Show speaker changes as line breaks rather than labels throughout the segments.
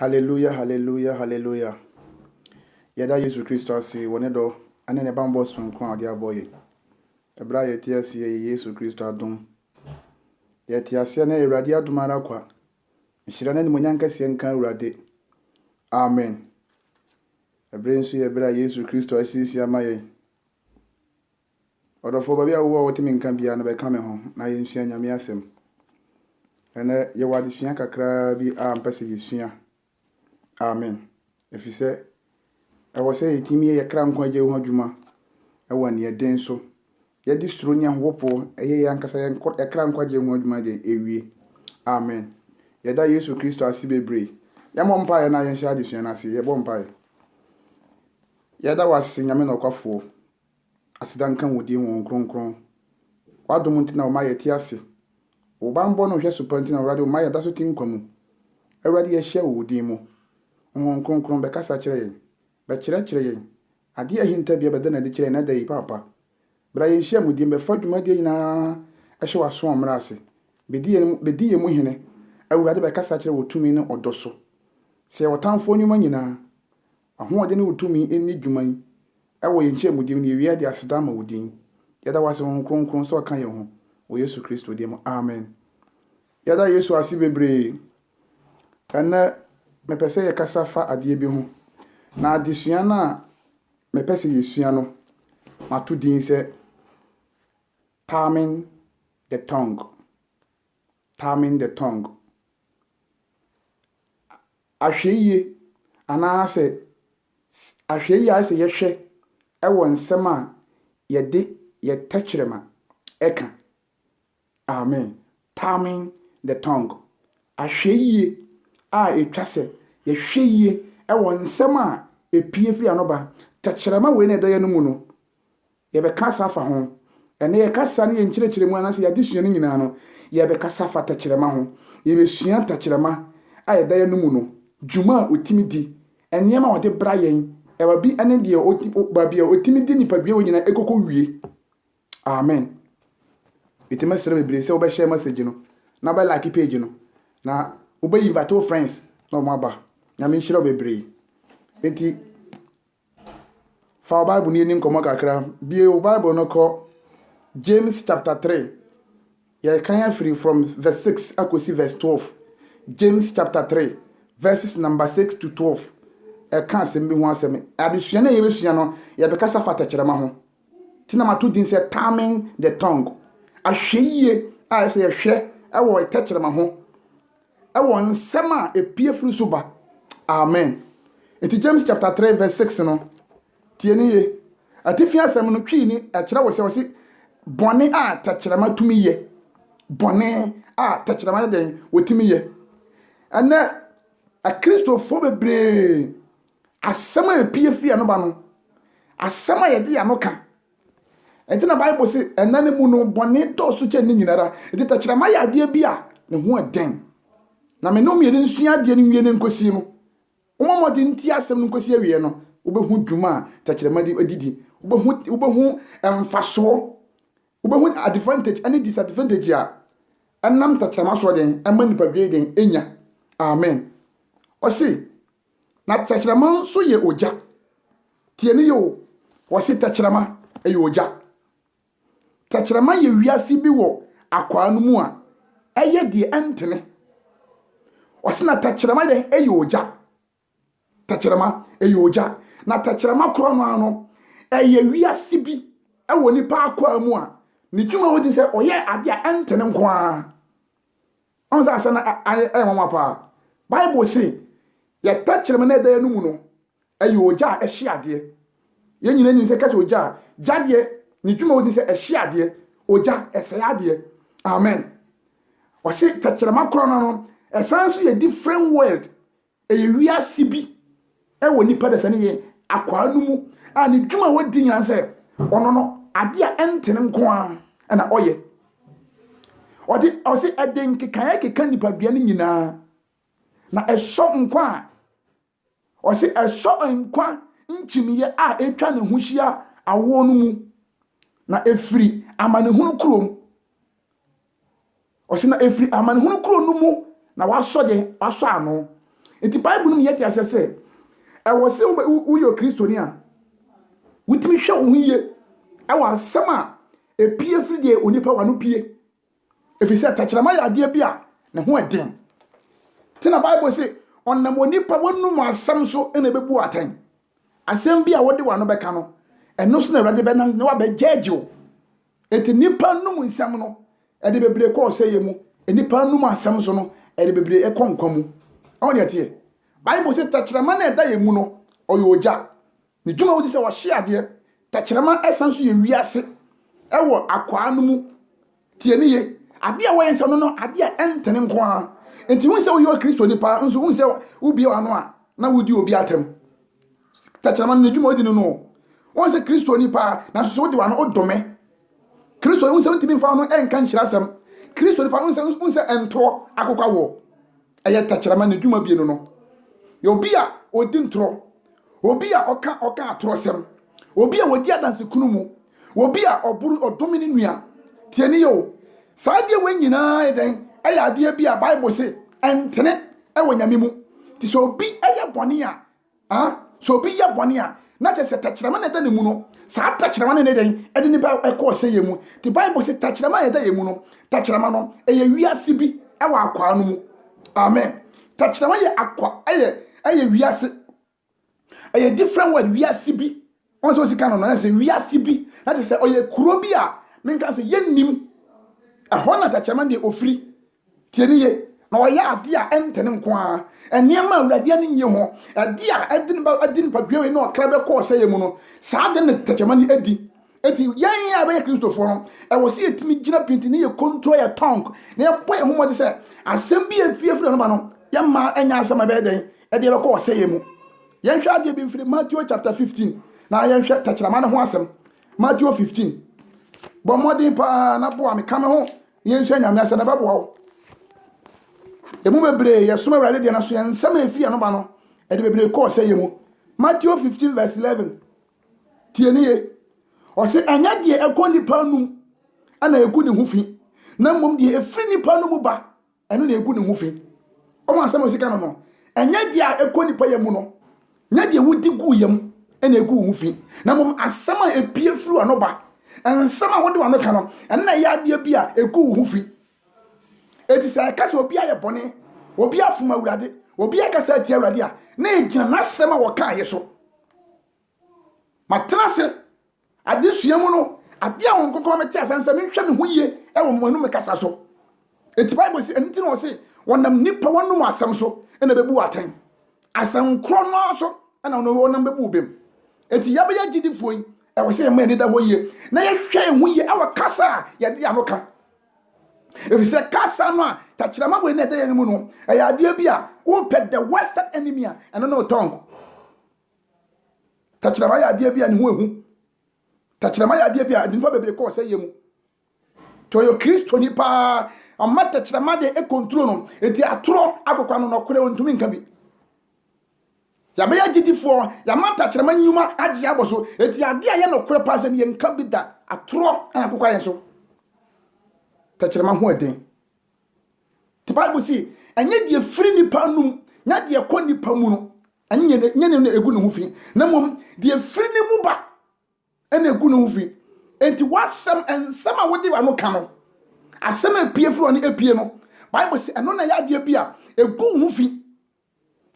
Hallelujah, hallelujah, hallelujah. Yada Yesu Kristo ase wone do ane ne bambo sonko ade aboye. Ebra yeti ase Yesu Kristo adom. Yeti ase na Awurade adom ara kwa. Nhira na nimonyanka se nka Awurade. Amen. Ebra nso yebra Yesu Kristo asisi amaye. Odofo ba bia wo wotimi nka bia na be ka me ho na yensua nyame asem. Ene ye wade sua kakra bi a mpese yesua. Amen. Efise ewo se yetimi ye kra nkwa je ho adwuma ewo ne yeden so yedi suro nya hopo eye yankasa ye kra nkwa je ho adwuma de ewie. Amen. Yeda Yesu Kristo asi bebre ya mo mpa ye na ye hia de sua na se ye bo mpa ye yeda wase nyame na kwafo asidan kan wodi won kronkron wadom ntina o ma ye ti ase wo bambo no hwe supanti na Awurade o ma ye da so tin kwamu Awurade ye hia wodi mu won kronkron be kasa kire ye be kire ye ade ahinta bia beda na de kire na da yi papa bra ye hia mudi be faduma de nyina ehye waso omra ase bedi ye mu hene Awurade be kasa kire wotumi ne odoso se wotamfo nyuma nyina ahode ne wotumi eni dwuman ewo ye hia mudi ne wi ade aseda ma wodin yada wase won kronkron so kan ye ho wo Yesu Kristo de mu. Amen. Yada Yesu asi bebre kana mepese ye kasa fa ade bi ho na adesua na mepese yesua no mato din se taming the tongue. Taming the tongue. Ahweye ana se ahweye ase ye hwe ewo nsem a ye tachirema eka. Amen. Taming the tongue. Ahweye a etwase ye hweye ewo nsem a epie firi anoba tachirema we na edaye no mu no ye be kasa fa ho ene ye kasa ne ye nkyerɛkyerɛ mu anase ye adesua no nyina no ye be kasa fa tachirema ho ye be sua tachirema a edaye no mu no dwuma otimi di enema wode bra yen ewa bi ene de ba bia otimi di nipa bia wo nyina ekoko wie. Amen. Bitima sere bebre se wo be share message no na ba like page no na wo be invite your friends na mo aba nyame nhira bebre enti fa Bible ni nkomo kakra bie o Bible no ko James chapter 3 ye kan free from verse 6 akosi verse 12. James chapter 3 verses number 6 to 12 e kan asem bi ho asem adesua na ye besua no ye be kasa fata kyerema ho tina mato din se taming the tongue. Ahweye a se ye hwe e wo itakyerema ho e wo nsem a epie furu so ba. Amen. Enti James chapter 3 verse 6 no tieni ye atifi asem no twi ni akyerɛ wo se wo se bone a takyerema tumi ye bone a takyerema den wotumi ye ana a Kristofo bebre asem a epie firi anoba no asem a ye de anoka enti na Bible say enane mu no bone to so kye ni nyinara enti takyerema ya ade bi a ne ho eden na me no miere nsua ade ne wie ne nkosi no umamodi nti asem no nkosi awie no ubehu dwuma takyerema di adidi ubehu emfaso ubehu advantage any disadvantage a enam takyerema so den ema nipa dwe den enya. Amen. Osi na takyerema so ye oja tieni yo osi takyerema ye oja takyerema ye wiase bi wo akwa no mu a eye de entene osi na takyerema de ye oja takyerema ye oja na takyerema kro no ano eye wiase bi ewo nipa akwa mu a ni dwuma hodi se oye ade a entene nko a onza asa na mama pa Bible say ye takyerema na da no mu no eye oja a ehye ade ye nyina nyim se kase oja jade ni dwuma hodi se ehye ade oja eseye ade. Amen. O se takyerema kro no no esanso ye different world eye wiase bi ewo nipa da sane ye akwa no mu a ni dwuma wodi nyina se ono no ade a entene nko a na oye odi o se eden kekan nipa bia ni nyina na eso nkwa a o se eso nkwa nchimiye a etwa ne ho hia awo no mu na efiri amanehunu krom o se na efiri amanehunu krom no mu na waso ano enti Bible no yɛ te ahyɛ sɛ ɛwɔ sɛ woyɛ Kristoni a wotimi hwɛ wo ho yie ɛwɔ asɛm a epie firi deɛ onipa wa no pie efi sɛ takyerɛma yɛ adeɛ bi a ne ho ɛden tina Bible sɛ ɔnam onipa wɔnum asɛm so ɛna ɛbɛbu atɛn asɛm bi a wɔde wa no bɛka no ɛno so na Awurade bɛnam na wabɛgyaagye wo enti nipa num nsɛm no ɛde bebree kɔɔ sɛ yɛ mu nipa num asɛm so no ɛde bebree ɛkɔ nkwa mu ɔwɔ deɛ teɛ Bible sɛ takyerɛma na ɛda yɛ mu no ɔyɛ ogya ne dwuma wodi sɛ wɔhye adeɛ takyerɛma ɛsan so yɛ wiase ɛwɔ akwaa no mu tie ne ye adeɛ a wɔyɛ nsɛm no adeɛ a ɛntene nko a enti hu sɛ woyɛ Kristoni paa nso hu sɛ wobie wano a na wodi obi atam takyerɛma no ne dwuma wodi no no wɔn sɛ Kristoni paa na so wodi wano odome Kristoni hu sɛ wontimi mfa no ɛnka nhyira asɛm Kristoni paa hu sɛ ɛntorɔ akokwa wɔ ɛyɛ takyerɛma ne dwuma bie no no yɛ obi a odi ntorɔ obi a ɔka atorɔsɛm obi a wodi adanse kunu mu obi a ɔburu ɔdome ne nua tie ne yo saa adeɛ wɔ nyinaa yɛ den ɛyɛ adeɛ bi a Bible sɛ ɛntene ɛwɔ nyame mu ti sɛ obi ɛyɛ bɔne a sɛ obi yɛ bɔne a na kyerɛ sɛ takyerɛma na ɛda ne mu no saa takyerɛma ne den ɛde nipa ɛkɔɔ sɛ yɛ mu ti Bible sɛ takyerɛma a ɛda yɛ mu no takyerɛma no ɛyɛ wiase bi ɛwɔ akwaa no mu amen takyerɛma yɛ akwa ɛyɛ wiase ɛyɛ different word wiase bi wɔn sɛ osika no na sɛ wiase bi na sɛ ɔyɛ kuro bi a menka sɛ yɛnnim ɛhɔ na takyerɛma deɛ ofiri tie ne ye na ɔyɛ adeɛ a ɛntene nko a nneɛma a Awurade ani nye ho adeɛ a ɛde nipa dua wei na ɔkra bɛkɔɔ sɛ yɛ mu no saa de ne takyerɛma no adi eti yɛn a bɛyɛ Kristofoɔ no ɛwɔ sɛ yɛtumi gyina pinti ne yɛ control yɛ tongue na yɛbɔ yɛn ho mmɔde sɛ asɛm bi efie firi no ba no yɛmma ɛnya asɛm a bɛyɛ den ɛde bɛkɔɔ sɛ yɛ mu yɛnhwɛ adeɛ bi mfiri Matthew chapter 15 na yɛnhwɛ takyerɛma no ho asɛm Matthew 15 bɔ mmɔden paa na boa me ka me ho yɛnhwɛ nyame asɛ na bɛboa wo emu bebree yɛsom Awurade deɛ na so yɛnsɛm a ɛfiri no ba no ɛde bebree kɔɔ sɛ yɛ mu Matthew 15 verse 11 tie ne ye ɔsɛ ɛnyɛ deɛ ɛkɔ nipa num ɛna ɛgu ne ho fi na mmom deɛ ɛfiri nipa no mu ba ɛno na ɛgu ne ho fi ɔmo asɛm osika no no ɛnyɛ deɛ a ɛkɔ nipa yɛ mu no nyɛ deɛ wodi gu yam ɛna ɛgu wo ho fi na mmom asɛm a ɛpie firi ano ba nsɛm a wode wano ka no ɛno na ɛyɛ adeɛ bi a ɛgu wo ho fi eti sɛ ɛka sɛ obi ayɛ bɔne obi afom Awurade obi akasa atia Awurade a na ɛgyina n'asɛm a wɔka yɛ so matena se adesua mu no adeɛ a wɔn nkɔkɔ mɛte asansa menhwɛ me ho yie ɛwɔ mo anum kasa so eti Bible sɛ ɛno ti na ɔse wɔnam nipa wɔnum asɛm so ɛna bɛbu atɛn asɛm korɔ no so ɛna wɔnam bɛbu bem eti yɛbɛyɛ gyidifoɔ yi ɛwɔ sɛ yɛma ani da hɔ yie na yɛhwɛ yɛn ho yie ɛwɔ kasa a yɛde ano ka ɛfiri sɛ kasa no a takyerɛma wei na ɛda yɛn mu no ɛyɛ adeɛ bi a wopɛ the worst enemy a ɛno ne wo tongue takyerɛma yɛ adeɛ bi a ne ho ehu takyerɛma yɛ adeɛ bi a nipa bebree kɔɔ sɛ yɛ mu to yɛ Kristoni paa ɔma takyerɛma de ɛkɔnturo no eti atorɔ akokwa no nɔkorɛ ontumi nka bi yɛbɛyɛ gyidifoɔ yɛma takyerɛma nnwuma agye abɔ so eti adeɛ a yɛ nɔkorɛ paa sɛ ne yɛnka bi da atorɔ ɛna akokwa yɛn so takyerɛma ho ɛden te Bible si ɛnyɛ deɛ firi nipa num nyɛ deɛ kɔ nipa mu no ɛnyɛ ne egu ne ho fi na mmom deɛ firi ne mu ba ɛna egu ne ho fi enti wasɛm nsɛm a wode wano ka no asɛm a epie firi ɔne epie no Bible si ɛno na yɛ adeɛ bi a egu ho fi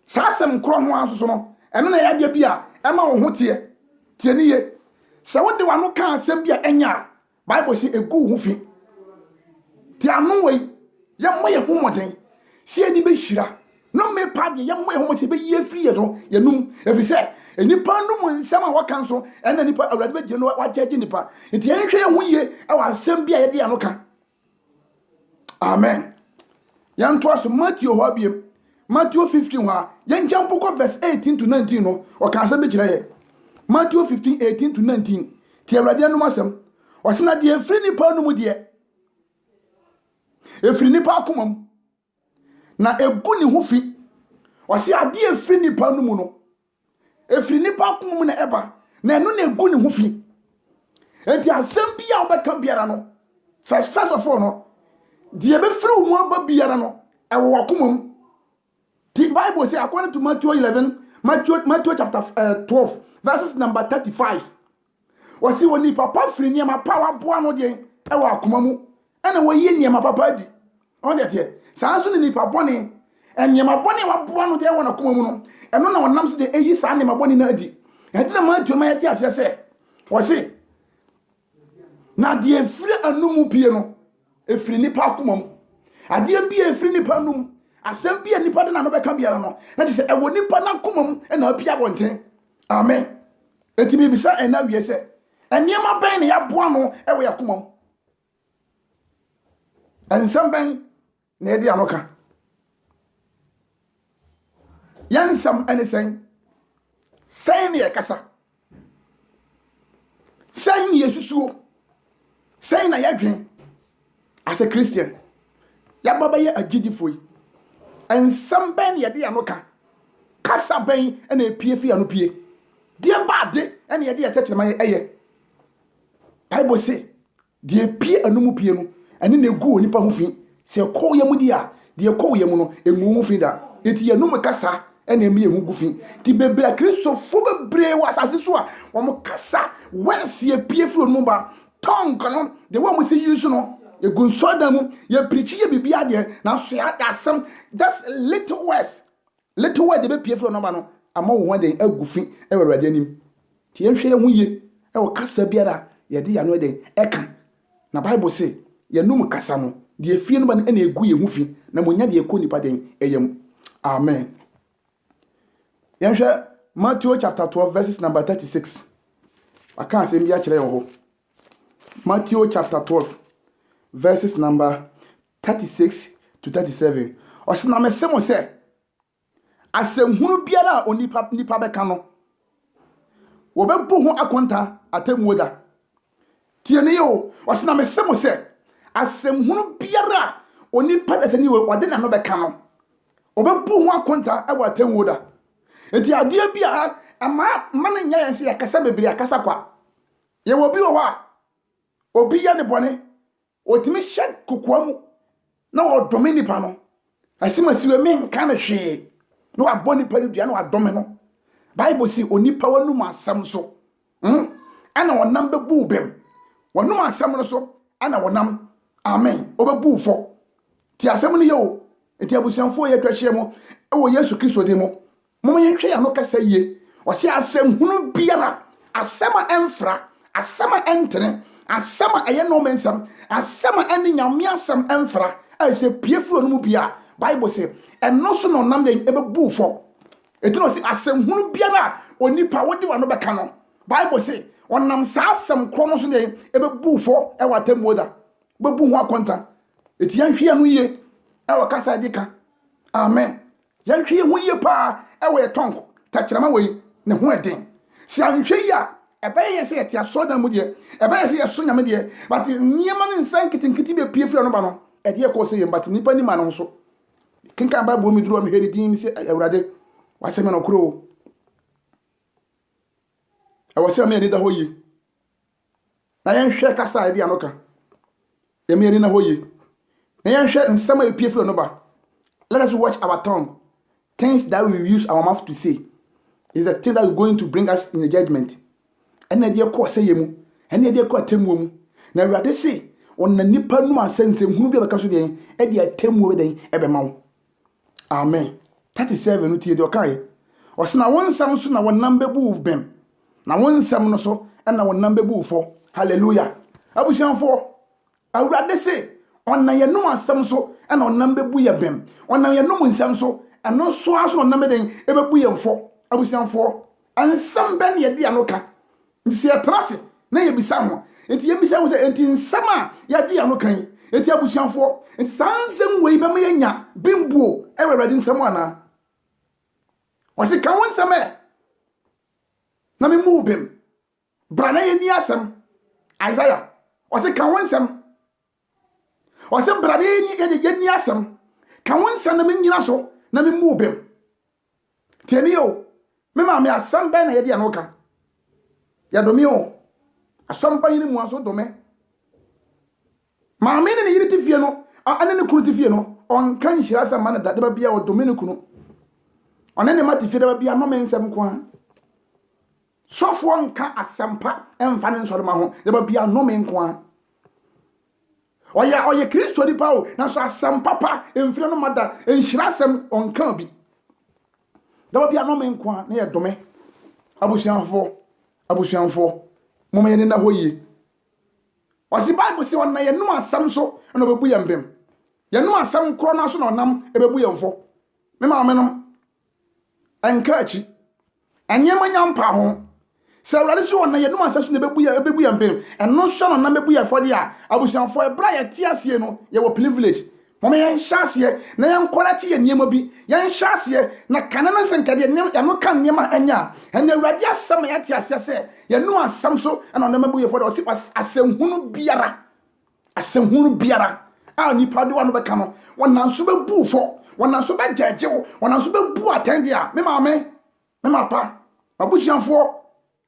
saa asɛm korɔ ho asoso no ɛno na yɛ adeɛ bi a ɛma wo ho tie ne ye sɛ wode wano ka asɛm bi a ɛnya Bible si egu ho fi ti ano wei yɛmmɔ yɛ ho mmɔden sɛ yɛde bɛhyira no mepa deɛ yɛmmɔ yɛ ho mmɔden bɛyie firi yɛ no yɛnum ɛfiri sɛ nnipa nom nsɛm a wɔka nso ɛna nipa Awurade bɛgyina no wagyagye nipa nti yɛnhwɛ yɛ ho yie ɛwɔ asɛm bi a yɛde ano ka amen yɛntoa so Matthew hɔ abiem Matthew 15 hɔ a yɛnkyɛ mpokɔ verse 18 to 19 no ɔka asɛm bi kyerɛ yɛ Matthew 15 18 to 19 ti Awurade anom asɛm ɔsɛ na deɛ ɛfiri nipa no mu deɛ efiri nipa akoma mu na egu ne ho fi ɔsi adeɛ efiri nipa no mu no efiri nipa akoma mu na ɛba na ɛno na egu ne ho fi eti asɛm bi a ɔbɛka biara no first of all no deɛ bɛfiri wo mu aba biara no ɛwɔ akoma mu The Bible says, according to Matthew chapter 12, verses number 35. Was see when the papa free near my power born on the ewa kumamu, and away near my papa di. On that yet, Sanson ni papa bonny, and near my bonny wa born on the one of kumamu, and no one nams the ages and my bonny nerdy. And didn't mind to my tears, I said, was it? Now, dear free a numu piano, a free nipa kumum, a dear be a free nipa num. I send be a nipa na no beka biara no. That is a woni nipa na komam e na pia bonten. Amen. Enti bi bisa e na wie se. Eniema ban na ya boa no e we akomam. Ensam ban na e di anoka. Yansam anything. Say na kasa. Say na yesusuo. Say na yadwen. As a Christian. Ya baba ye agidifoi. And some ben yadi anoka. Kasa ben and a PF anu pie. Dear bad and yadi attach my aye. Bible say, dear pie anumu piano, and in a go nipa mufi. Say call yamudia, dear call yamuno, a mufida. It ye no kasa and a mere mugufi. The baby a Christo fuba bre was as it were. One kasa, whence ye PF number, tongue canon, the one with the usual. You go so them, you preach ye be there. Now say that some just little words. Little word the be from no man. Among one day a goofy ever ready him. Tien share mu ye. E will cast a biara, ye di ano de eka. Na Bible say, ye no kasa no. The fear no man any gu ye mufi. Na monya de ko nipa den eyem. Amen. Yen share Matthew chapter 12 verses number 36. I can't say me a kire ho. Matthew chapter 12. Verses number 36 to 37. Osina me semo se asem hunu biara onipa beka no wo be bu ho akonta atemuoda tie ne yo osina me semo se asem hunu biara onipa beka ni wo de na no beka no wo be bu ho akonta e wa atemuoda enti ade bia ama mane nya yense yakasa bebiri akasa kwa ye wo bi wo a obi ya ne bone otimi shed kokwamu na odome nipa no asimasiwe me nka na hwe no aboni pali dua na adome no Bible say onipa wanum asam so ana wonam bebu bem wonum asam no so ana wonam amen obebu fo ti asam no ye o eti abusianfo ye twahye mo e wo Yesu Kristo de mo mom ye hwe ya no kasa ye o se asam hunu biara asama emfra asama entere asama eye no mensam asama eni nyame asam emfra e se piefuro no mu bia Bible say eno so no nam de ebebu fo etino se asam hunu biara onipa wodi wa no beka no Bible say onam sa asam kro no so de ebebu fo e watemoda bebu ho akonta eti yanhwe anu ye e wakasa dika amen yanhwe hu ye pa e we tonko tachirama we ne ho eden si anhwe ya ebe ye se etia soda mu de ebe ye se yeso nyame de but nyema no nsan kitinkiti be pie fira no ba no e de ko se ye but nipa ni ma no so kinka Bible mi duro mi hwedi din mi se awurade waseme no kuro e wase me ni da hoyi na yenhwe kasa e de anoka e me ni na hoyi na yenhwe nsama e pie fira no ba. Let us watch our tongue. Things that we use our mouth to say is the thing that is going to bring us in the judgment. And the idea ko say yemu, and the idea ko atemu mu. Na Awurade say, on na nipa no asense hunu bi abaka so den, e de atemu den e be mawo. Amen. 37 no tie de okai. O se na won sam so na won number bu bem. Na won sam no so e na won number bu fo. Hallelujah. Abusianfo, Awurade say, on na ye no asam so e na onam bebu ye bem onam ye no nsam so eno so aso onam den e bebu ye mfo abusianfo ansam ben ye dia no ka nsi atrase na ye bisa ho enti ye bisa ho se enti nsam a ye dia no kan enti abusianfo enti sansem we be me nya bembuo e we ready nsam ana o se kan won nsam e na me mu bem brana ye ni asam Isaiah o se kan won nsam o se brade ni ge ni asem kan won san na me nyina so na me mu bem tieni o me ma me asam ben na ye dia no ka ya do mi o asam ban ni mu aso do me ma me ni yiri tifie no ane ne kunu tifie no on kan hira asam man da ba bia o do me ne kunu ɔne ne mate fie da bia no me nsɛm ko a sɔfoɔ nka asɛmpa ɛmfa ne nsɔre ma ho da bia no me nko a ɔyɛ kristo nipa o na so asɛmpa pa mfiri no mada nhyira asɛm ɔnka bi da bia no me nko a na yɛ dome abusuanfoɔ moma yɛne na hɔ yie ɔsi bible sɛ ɔna yɛnom asɛm so na ɔbɛbu yɛn bem yɛnom asɛm korɔ no so na ɔnam ɛbɛbu yɛn fo me maame nom ɛnka akyi ɛnyɛma nya mpa ho sɛ awurade sɛ ɔna yɛnom asɛm so na ɛbɛbu yɛn bem ɛno so na ɔnam bɛbu yɛn fo de a abusuanfoɔ ɛbra yɛte aseɛ no yɛwɔ privilege mama yɛnhyɛ aseɛ na yɛnkɔrɛte yɛ nneɛma bi yɛnhyɛ aseɛ na kane no sɛ nkadeɛ yɛno ka nneɛma anya a ɛnna awurade asɛm a yɛte aseɛ sɛ yɛnom asɛm so ɛna ɔnam bɛbu yɛn fo de ɔte asɛmhunu biara a nipa de wa no bɛka no wɔnam so bɛbu fo wɔnam so bɛgyɛgye wo wɔnam so bɛbu atɛnde a me maame me mapa abusuanfoɔ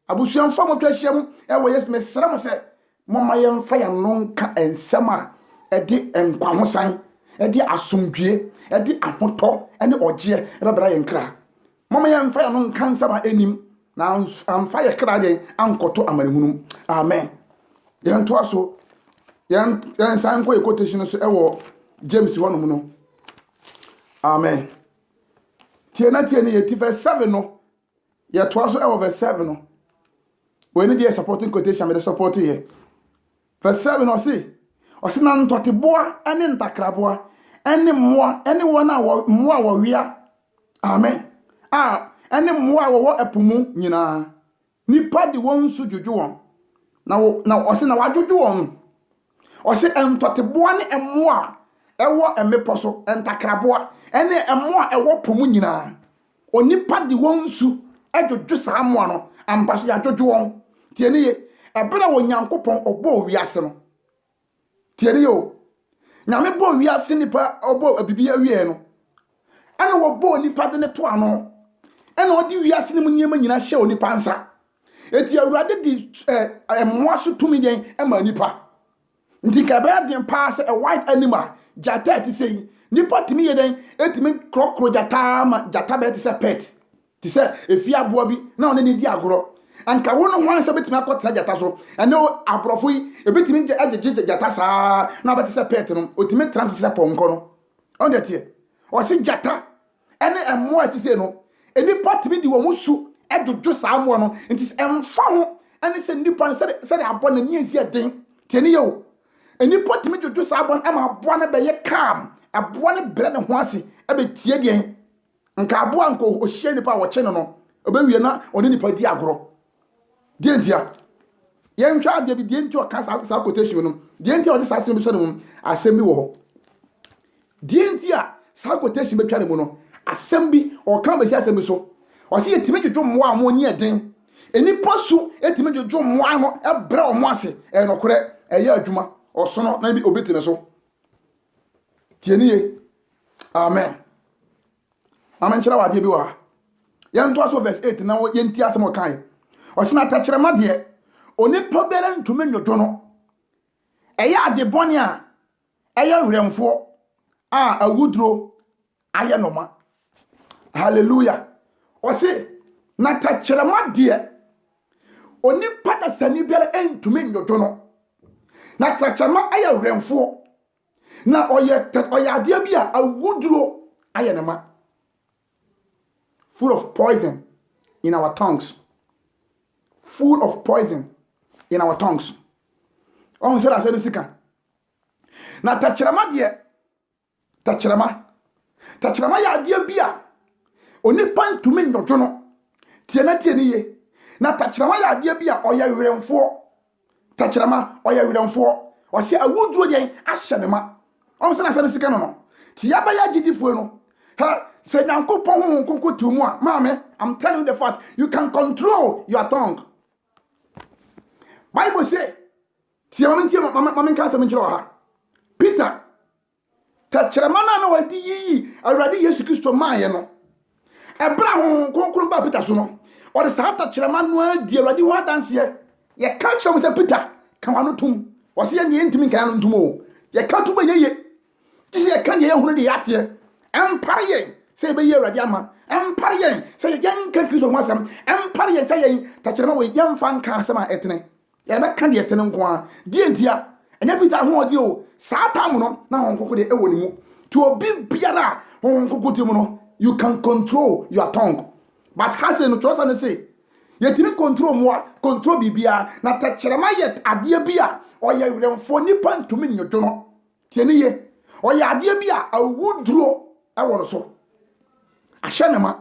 motwa ahyia mu ɛwɔ yɛsu mesrɛ mo sɛ moma yɛmfa yɛno nka nsɛm a ɛde nkwa ho san ɛde asomdwie ɛde ahotɔ ɛne ɔgyeɛ ɛbɛbra yɛn kra moma yɛmfa yɛno nka nsɛm a ɛnim na amfa yɛ kra deɛ ankɔtɔ amanehunum amen yɛntoa so yɛnsan nkɔ yɛ quotation so ɛwɔ James hɔ nom no amen tie ne yɛti verse 7 no yɛtoa so ɛwɔ verse 7 no wɔne deɛ supporting quotation mede support yɛ verse 7 ɔse na ntɔteboa ɛne ntakraboa ɛne mmoa ɛne wɔn a mmoa a wɔwea amen ɛne mmoa a wɔwɔ ɛpo mu nyinaa nipa de wɔn nso dwodwo wɔn na ɔse na wadwodwo wɔn ɔse ntɔteboa ne mmoa ɛwɔ mmepɔ so ntakraboa ɛne mmoa ɛwɔ po mu nyinaa onipa de wɔn nso adwodwo saa mmoa no ampa so yɛadwodwo wɔn tie ne ye ɛberɛ wɔ Nyankopɔn ɔbɔ wiase no tie ne ye o nyame bɔ wiase nipa ɔbɔ abibi awie no ɛna wɔbɔ nipa de ne to ano ɛna ɔde wiase ne mu nneɛma nyina hyɛ onipa nsa eti awurade di mmoa so tumi den ɛma nipa nti ka bɛyɛ den paa sɛ a white animal gyata ɛte sɛ yi nipa tumi yɛ den etumi krɔkrɔ gyata ma gyata bɛyɛ te sɛ pet te sɛ efi aboa bi na ɔne ne di agorɔ anka wo no hwan sɛ betumi akɔtena gyata so ɛne aborɔfo yi ebetumi agyegye gyata saa na ɔbɛte sɛ pet no otumi tram sɛ pɔnkɔ no ɔn deɛ teɛ ɔse gyata ɛne mmoa ɛte sɛ no enipa tumi di wɔn su ɛdwodwo saa mmoa no nti ɛmfa ho ɛne sɛ nipa no sɛde abɔ n'ani esi ɛden tie ne yɛ o enipa tumi dwodwo saa abɔ no ɛma aboa no bɛyɛ calm aboa no brɛ ne ho ase ɛbɛtie deɛn nka aboa nka ohyia nipa a wɔkye no ɔbɛwie na ɔne nipa di agorɔ deɛ ntia yɛnhwɛ adeɛ bi deɛ ntia ɔka saa quotation no deɛ ntia ɔde saa asɛm bi hyɛ ne mu asɛm bi wɔ hɔ deɛ ntia saa quotation bɛtwa ne mu no asɛm bi ɔka bɛsi asɛm bi so ɔsi yɛtumi dwodwo mmoa a mo ni ɛden enipa so yɛtumi dwodwo mmoa no ɛbrɛ ɔmo ase ɛyɛ nokorɛ ɛyɛ adwuma ɔsono na bi obɛti ne so tie ne ye amen nkyerɛ wɔ adeɛ bi wɔ ha yɛntoa so verse 8 na yɛnti asɛm ɔkae ɔsi na atɛkyerɛma deɛ onipa bɛrɛ ntumi nnwodwo no ɛyɛ ade bɔne a ɛyɛ werɛmfoɔ a awuduro ayɛ noma hallelujah ɔsi na atɛkyerɛma deɛ onipa dasani bɛrɛ ntumi nnwodwo no na atɛkyerɛma ayɛ werɛmfoɔ na ɔyɛ adeɛ bi a awuduro ayɛ noma full of poison in our tongues. Full of poison in our tongues. On said I said sika. Na tachirama deɛ tachirama ya adeɛ bi a onipa ntumi nnwodwo no tie na tie ne ye na tachirama ya adeɛ bi a ɔyɛ werɛmfoɔ tachirama ɔyɛ werɛmfoɔ ɔsɛ awuduro deɛ ahyɛ ne ma on said I said sika no tie abaya gidifoɔ no ha say Nyankopɔn ho konko tumu a maame I'm telling you the fact you can control your tongue. Bible say tie mama nka asɛm nkyerɛ ha Peter tɛkyerɛma na wadi yi awurade Yesu Kristo maaye no ɛbra ho konko ba Peter so no ɔde saa tɛkyerɛma no adi awurade ho adanseɛ yɛ ka kyerɛ mo sɛ Peter ka wano tum ɔse yɛ nyɛ ntimi nka no ntum o yɛ ka tum yɛ ti sɛ yɛ ka nyɛ hunu de yɛateɛ ɛmpare yɛ say be ye Awurade ama empare yen say yen kan Kristo ho asɛm empare yen say yen takyerema we yen fan ka asɛm a etene ye be ka de etene nko a die ntia enya Peter ho odi o saa tam no na hon kokode e woni mu to obi biara hon kokode mu no you can control your tongue but has no chosa no say yetimi control moa control bibia na takyerema yet ade bia oye weremfo nipa ntumi nyodo no tieni ye oye ade bia awuduro e wono so ahye ne ma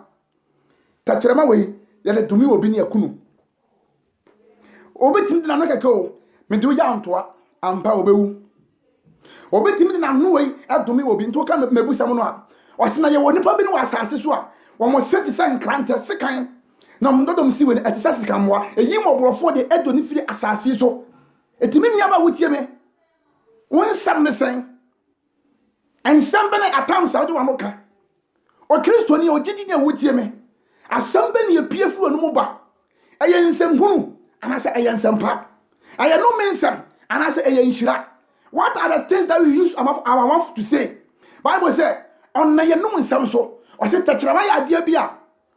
takyerema we yele dumi obi ne akunu obetim de na no keke o me de ya ntoa ampa obewu obetim de na no we adumi obi nto ka mebusam no a osina ye woni pa bi no asase so a wo mo seti san kranta sekan na mdodom si we etisa sika moa eyi mo borofo de edo ni firi asase so etimi nia ba wotie me won sam ne sen ensam be na atam sa wo de wa no ka o Kristo ni o gidi ne wotie me asam be ne epie furu no mu ba eye nsem hunu anase eye nsem pa eye no mensam anase eye nshira. What are the things that we use our mouth to say? Bible say on na ye no nsem so o se takyerama ya ade bia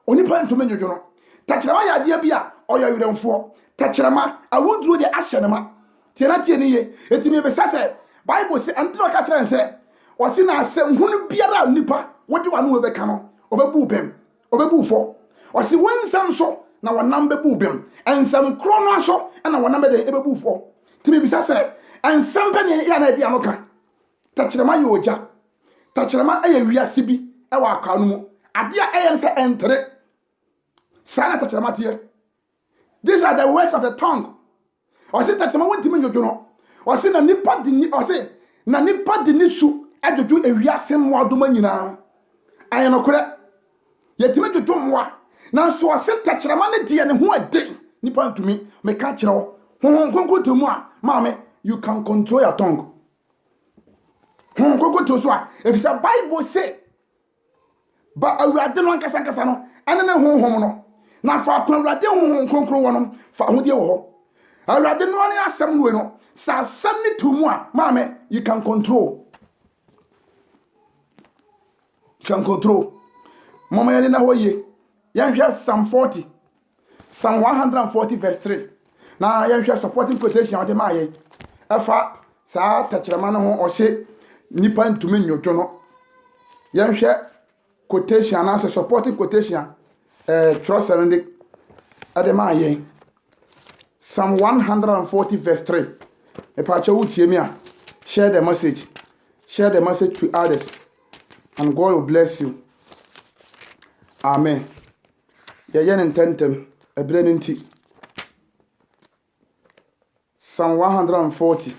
onipa ntome nyojo no takyerama ya ade bia oya weremfo takyerama awuduro de ahye ne ma tiena tie ne ye etimi be sase Bible say antino ka kyerɛ nse o se na asem hunu biara onipa wodi wa no be ka no obebu bem obebu fo o se wonsam so na wonam bebu bem ensam kro no aso na wonam de ebebu fo timi bi sase ensam be ne ya na dia no ka takyerama ye oja takyerama eye wiase bi e wa akwa no mu ade a eye nse entre sana takyerama tie. These are the words of the tongue. O se takyerama wontimi nyojo no o se na nipa di ni o se na nipa di ni su ajojo ewiase mo adoma nyina aye no kore yetimi jojo moa na so o se takyerama ne die ne ho ade nipa ntumi me ka kyerɛ wo honhom konkoto mu a maame you can control your tongue. Honhom konkoto so a if the Bible say ba Awurade no ankasa no ane ne honhom no na fa ko Awurade honhom konkron wo no fa ho die wo ho Awurade no ane asɛm no we no sa asɛm ne to mu a maame you can control. You can control. Mama yele na ho ye yanhwɛ Psalm 40 Psalm 140 verse 3 na yanhwɛ supporting quotation o de ma ye afa sa takyerama no ho o se nipa ntumi nyojo no yanhwɛ quotation na supporting quotation trust and ade ma ye Psalm 140 verse 3 e pa cha wutie mi a share the message to others and God will bless you. Amen. Ya yen intentem ebre nti Psalm 140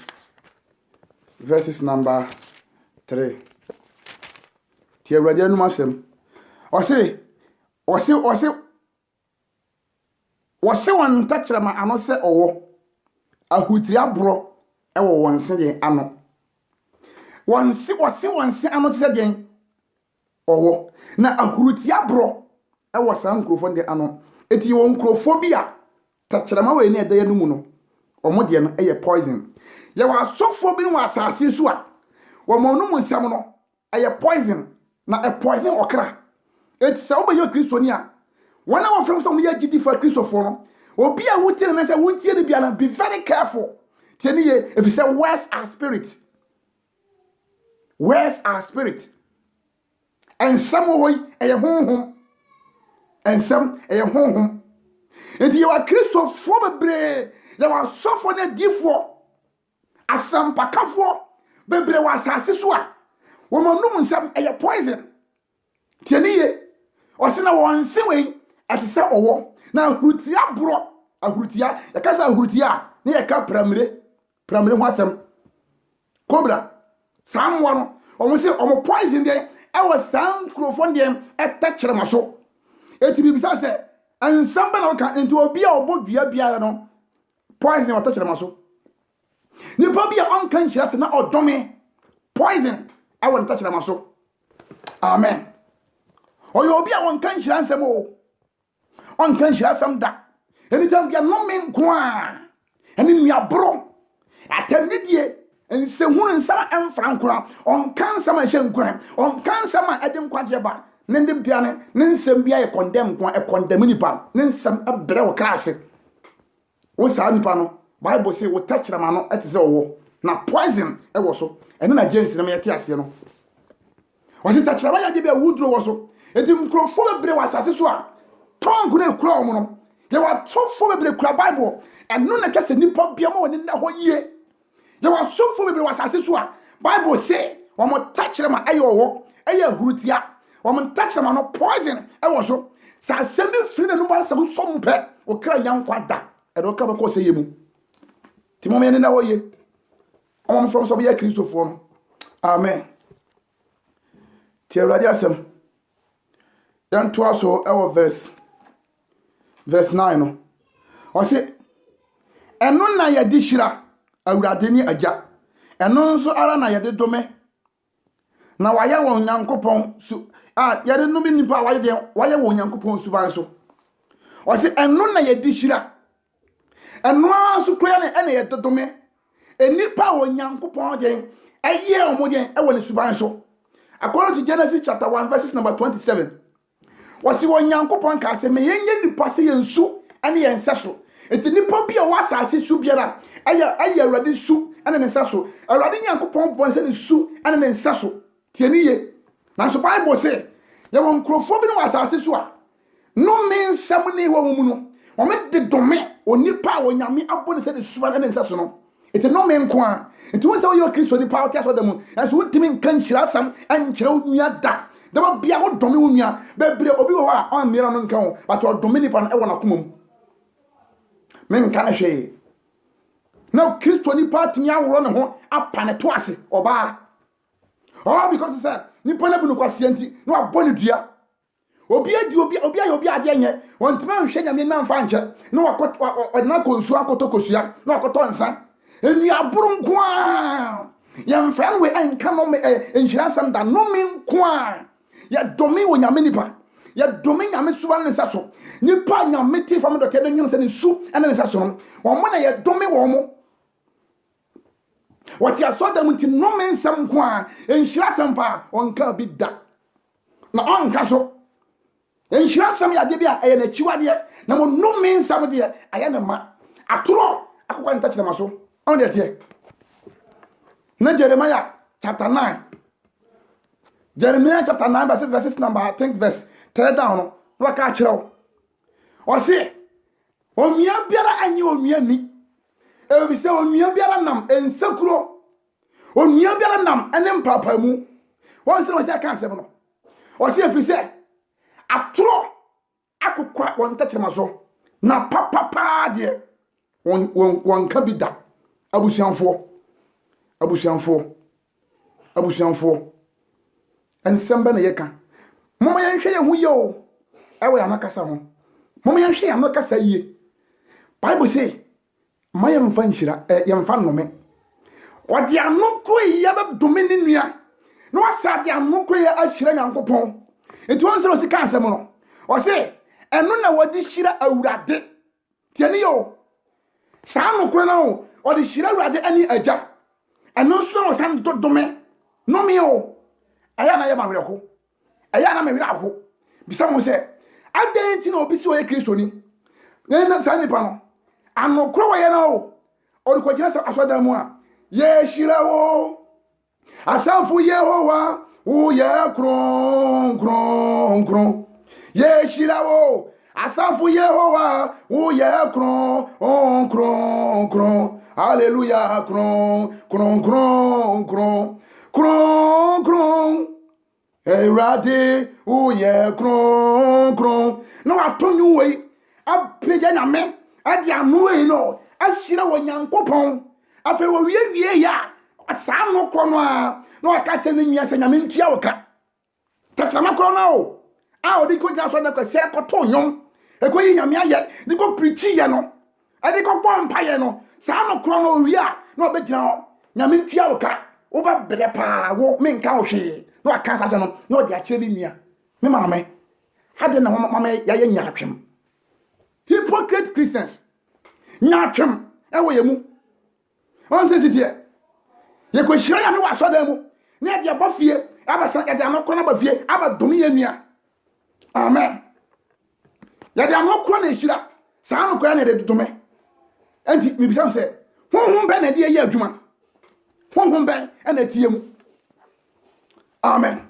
verses number 3. Tie Awurade anu asem. Ose won takyerama ano se owo ahutiri abro ewo wonse den ano. Wonse ano se den owo na ahuruti abro ewo san nkrofo den ano. Eti won nkrofo bia takyerama we na edaya no mu no omo de no eye poison. Ye wa asofo bi no asase so a wo mo no mu nsam no eye poison na e poison okra. Eti se obaye Kristo ni a wana wo from some ye gidi for Kristo for no obi a wutie na se wutie de bia na be very careful. Tieni ye if you say words are spirit. Words are spirit. And some way eye honhom. And some eye honhom. Enti ye wa Kristo for bebre ye wa sofo na difo asampakafo bebre wa asase so a wo mo num nsam eye poison. Tieni ye osina won senwe atise owo na ahurutia bro ahurutia yakasa ahurutia ne yaka pramire ho asem cobra samwo no omo se omo poison den e wo sam krofon den etakyerema so eti bibisa se ansamba na ka enti obi a obodua biara no poison wa takyerema so ni pa bia on kan hyira se na odome poison I want takyerema so. Amen. Oyo obi a won kan hyira nsem o on kan hyira sam da anytime bia no men ko a eni nua bro atamdidie nsehunu nsama emfra nkora on kan sama hye nkora on kan sama ede nkwaje ba ne de bia ne nsɛm bia yɛ condemn ko e condemn nipa ne nsɛm abrɛ wo krase wo saa nipa no Bible say wo tɛkyerɛma no ɛte sɛ wo na poison ɛwɔ so ɛne na James na yɛte ase no wɔsi tɛkyerɛma yɛ de bia wuduro wɔ so edi nkrofo bebre wɔ asase so a tongue na ekura wɔn no yɛ wɔ atofo bebre kura Bible ɛno na kɛse nipa bia ma wɔ ne na hɔ yie yɛ wɔ asofo bebre wɔ asase so a Bible say wɔn tɛkyerɛma ɛyɛ ɔwɔ ɛyɛ hurutia wɔn tɛkyerɛma no poison ɛwɔ so saa asɛm bi firi na nuba asɛm so mu pɛ okra nyankwa da ɛdɔ okra bɛ kɔ sɛ yɛ mu ti mo me ne na hɔ yie ɔmo from so bɛ yɛ kristofoɔ no amen ti awurade asɛm yan to aso ɛwɔ verse 9 no ɔse ɛno na yɛde hyira awurade ni agya ɛno nso ara na yɛde dome na wayɛ wɔ Nyankopɔn su yɛde no bi nipa wayɛ wɔ Nyankopɔn suban so ɔse ɛno na yɛde hyira ɛno nso koya ne ɛna yɛde dome enipa wɔ Nyankopɔn den ɛyɛ ɔmo den ɛwɔ ne suban so according to Genesis chapter 1 verses number 27 wɔsi wɔ Nyankopɔn ka sɛ me yɛnyɛ nipa sɛ yɛn su ɛne yɛn nsa so eti nipa bi a wɔ asase su biara ɛyɛ awurade su ɛne ne nsa so awurade Nyankopɔn bɔ nsa ne su ɛne ne nsa so tie ne ye nanso Bible sɛ yɛwɔ nkurɔfoɔ bi ne wɔ asase so a nnome nsɛm ne wɔ mu no wɔn de dome onipa a wɔnyame abɔ ne sɛ ne su ɛne ne nsa so no eti nnome nko a eti wɔn sɛ wɔyɛ Kristo nipa a wɔte asɔ dɛm ɛnso wɔntumi nka nhyira asɛm ɛnkyerɛ wo nua da dama bia wo dome wo nua bebre obi wɔ hɔ a ɔmmira no nka ho but ɔdome nipa no ɛwɔ n'akoma mu menka na hwee na Kristo nipa tumi aworo ne ho apa ne to ase ɔbaa because sɛ nipa na bu no kwase nti na wabɔ ne dua obi ayɛ obi ade nyɛ wɔntuma nhwɛ nyame na mfa nkyɛ na wakɔ ɔdena konsu akɔtɔ na wakɔtɔ nsa enua aboro nko a yɛmfa no we ɛnka no nhyira asɛm da no me nko a yɛ dome wɔ nyame nipa yɛ dome nyame suba ne nsa so nipa nyame ti fam dɔkɛ de nwom sɛ ne su ɛne ne nsa so no wɔn na yɛ dome wɔn mo wɔte asɔda mu nti nnome nsɛm nko a nhyira asɛm pa ɔnka bi da na ɔnka so nhyira asɛm yɛ adeɛ bi a ɛyɛ n'akyiwadeɛ na mo nnome nsɛm deɛ ayɛ ne ma atorɔ akokɔ ne takyerɛma so ɔn deɛ teɛ na Jeremiah chapter 9 Jeremiah chapter 9 verses number I think verse 3 down no waka akyerɛw ɔse onua biara anyi onua ni ebi sɛ onua biara nam ensakuro onua biara nam ɛne mpapa mu wɔn sɛ wɔsɛ aka asɛm no ɔse efi sɛ atoro akokɔ wɔn tɛkyerɛma so na papapa deɛ wɔn ka bi da abusuanfoɔ nsɛm bɛ na yɛka mɔmɔ yɛnhwɛ yɛn ho yie o ɛwɔ yɛn anakasa ho mɔmɔ yɛnhwɛ yɛn anakasa yie Bible say ma yɛmfa nhyira yɛmfa nnome ɔde ano koro yɛ bɛdome ne nua na wasa de ano koro yɛ ahyira Nyankopɔn nti wɔn sɛ ɔsika asɛm no ɔse ɛno na wɔde hyira awurade tie ne yɛ o saa no koro no ɔde hyira awurade ani agya ɛno nso na wɔsan dodome nnome o ɛyɛ na yɛ mawerɛho ɛyɛ na mawerɛ aho bisa mo sɛ adan nti na obi si ɔyɛ Kristoni na saa nipa no anokoro wɔyɛ na o ɔde kɔgyina asɔdan mu a yɛhyira wo asafo Yehowa woyɛ kronkron yɛhyira wo asafo Yehowa woyɛ kronkron hallelujah kronkron Ewurade woyɛ kronkron na watonyu wei apagya nyame ade ano wei no ahyira wɔ Nyankopɔn afei wɔ wie ya saa no kɔ no a na waka kyɛ ne nua sɛ nyame ntua wo ka tɛkyerɛma korɔ no o a ɔde kɔgyina so na kɔsɛ kɔtɔ nnwom ɛkɔyi nyame ayɛ de kɔ pirikyi yɛ no ɛde kɔbɔ mpayɛ no saa no korɔ no owie a na ɔbɛgyina hɔ nyame ntua wo ka woba brɛ paa wo menka wo hwee na waka sase no na ɔde akyerɛ ne nua me maame hade na mama yɛyɛ nyaatwem hypocrite Christians nyaatwem ɛwɔ yɛ mu wɔn sɛ sitiɛ yɛkɔhyira yɛ me wɔ asɔdan mu na yɛde abɔ fie abɛsa yɛde anokɔ no aba fie aba dome yɛ nua Amen. Yade anokro na ehira. Saa anokro na de dodome. Enti me bisa se, honhom be na de ye adwuma. Honhom be na tie mu. Amen.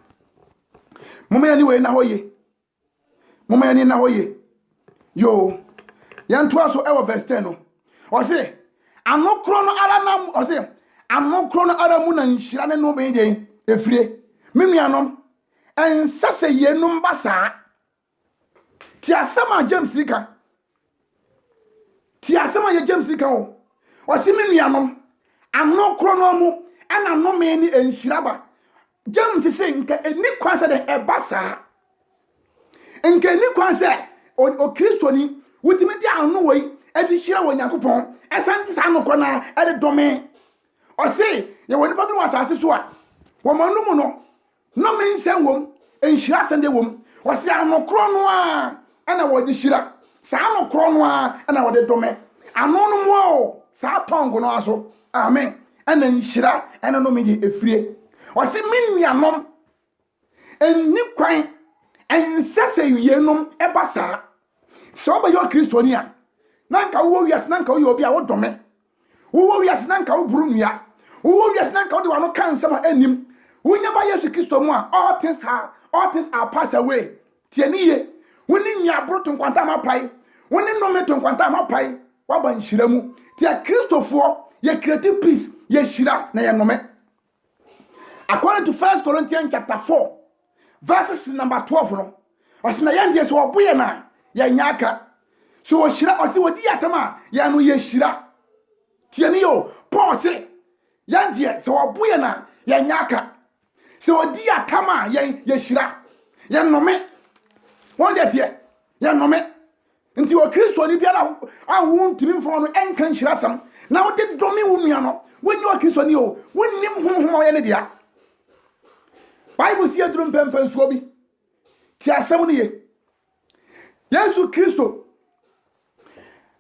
Mama yani we na hoye. Mama yani na hoye. Yo. Yanto aso e verse 10 no. O se anokro no ara nam o se anokro no ara mu na nhira ne no be de efire. Me nuanom ensase yenum basa. Ti asema James ka. Ti asema ye James ka o. O se me nuanom anokro no mu ana no me ni enhira ba. James say nka eni kwanse de ebasa. Nka eni kwanse o Kristoni wutimi di anu wei edi hira wo Yakobon esanti sa anokro na edi dome. O say ye woni padu wasase so a wo manum no me nsem wom enhira sende wom. O say anokro no a ana wo di hira sa anokro no a ana wo di dome. Ano no mo o sa tongo no aso. Amen. Ana nhira ana no me di efire. O si minuanom enni kwan ensese yenom ebasa so ba yo Kristoni a nanka wo wiase nanka wo obi a wo dome wo wiase nanka wo buru nua wo wiase nanka wo de wano kan sama anim wonya ba Yesu Kristo mu a all things are passed away tieniye woni nua broto nkwanta mapai woni nometo nkwanta mapai waba nhira mu tia Kristofo ye create peace ye hira na ye nome. According to 1 Corinthians chapter 4, verses number 12, no. Osina yandie so oboye na ya nyaka. So oshira osi wodi atama ya no ye shira. Tieni yo, Paul say yandie so oboye na ya nyaka. So odi atama ye shira. Ya nome. Won de tie, ya nome. Nti o Kristo ni biara anwu ntimi mfo no enkan shira sam. Na wo de domi wo nua no. Wonyi o Kristo ni o, wonnim honhom ye ne dia. Bible see adrum pempen so bi ti asem ne ye Yesu Kristo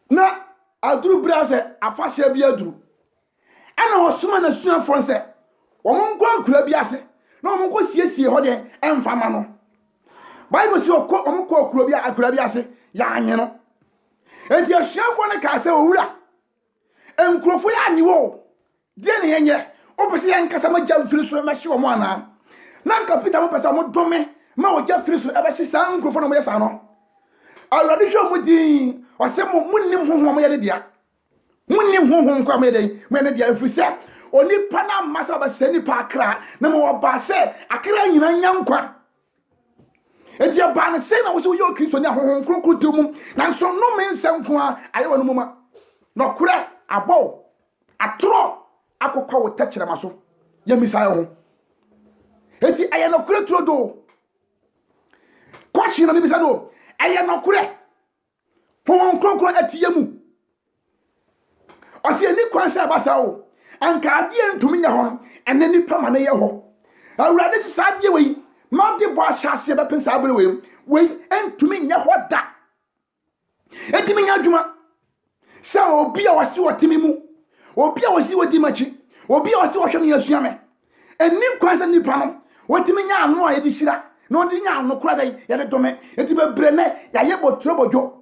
na aduru bra se afahye bi aduru ana osoma na suafo se wo monko akura bi ase na wo monko siesie ho de emfama no Bible see okko omko akura bi ase ya anye no enti asuafo ne ka se owura enkrofo ya anyiwo de ne yenye opese yankasa magya mfiri so mehye wo mo ana nanka Peter mo pesa mo dome ma o ja firi so ebe hye san nkrofo na mo yesa no already hwe mo din o se mo munnim honhom ye dia munnim honhom kwa mo ye mo ne dia afisa oni pa na masa ba se ni pa akra na mo ba se akra nyina nyankwa edia ba ne se na wo se yo Kristo ni honhom kronkron temu na so no me nsem a ayewo no moma no kura abo atro akokwa wo tachira maso ya misaya ho eti aya no kure trodo kwashi na bibisa no aya no kure hon kronkron atiyemu osi ani kwan sa basa o anka ade ntumi nya ho ene ni pama na ye ho awurade sisa ade we ma de bo ahyase be pensa abere we entumi nya ho da etimi nya adwuma sa obi a wasi wotimi mu obi a wasi wodi machi obi a wasi wohwem yasuame eni kwan sa nipa no wotimi nya anu a yedi hira na odi nya anu kura dai yede dome eti bebre ne ya ye botro bojo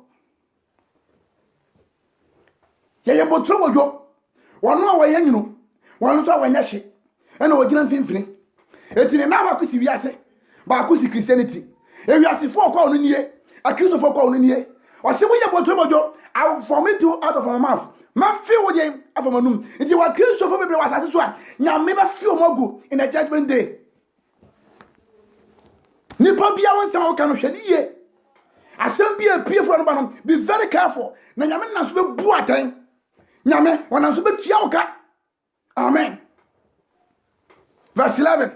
wono a waye nyino wono so wanya hye ena wogina mfimfini eti ne na ba kusi wiase ba kusi Christianity ewiase fo kwa onu nie akristo fo kwa onu nie o se wo ye botro bojo I vomit you out of my mouth ma feel wo ye afamanum eti wa kristo fo bebre wasase so a nya me ba feel mogu in a judgment day. Nipa bia won sama ka no hwaniye asem bia pie fo no ba no be very careful na nyame na so be bu atan nyame wana so be tua oka. Amen. Verse 11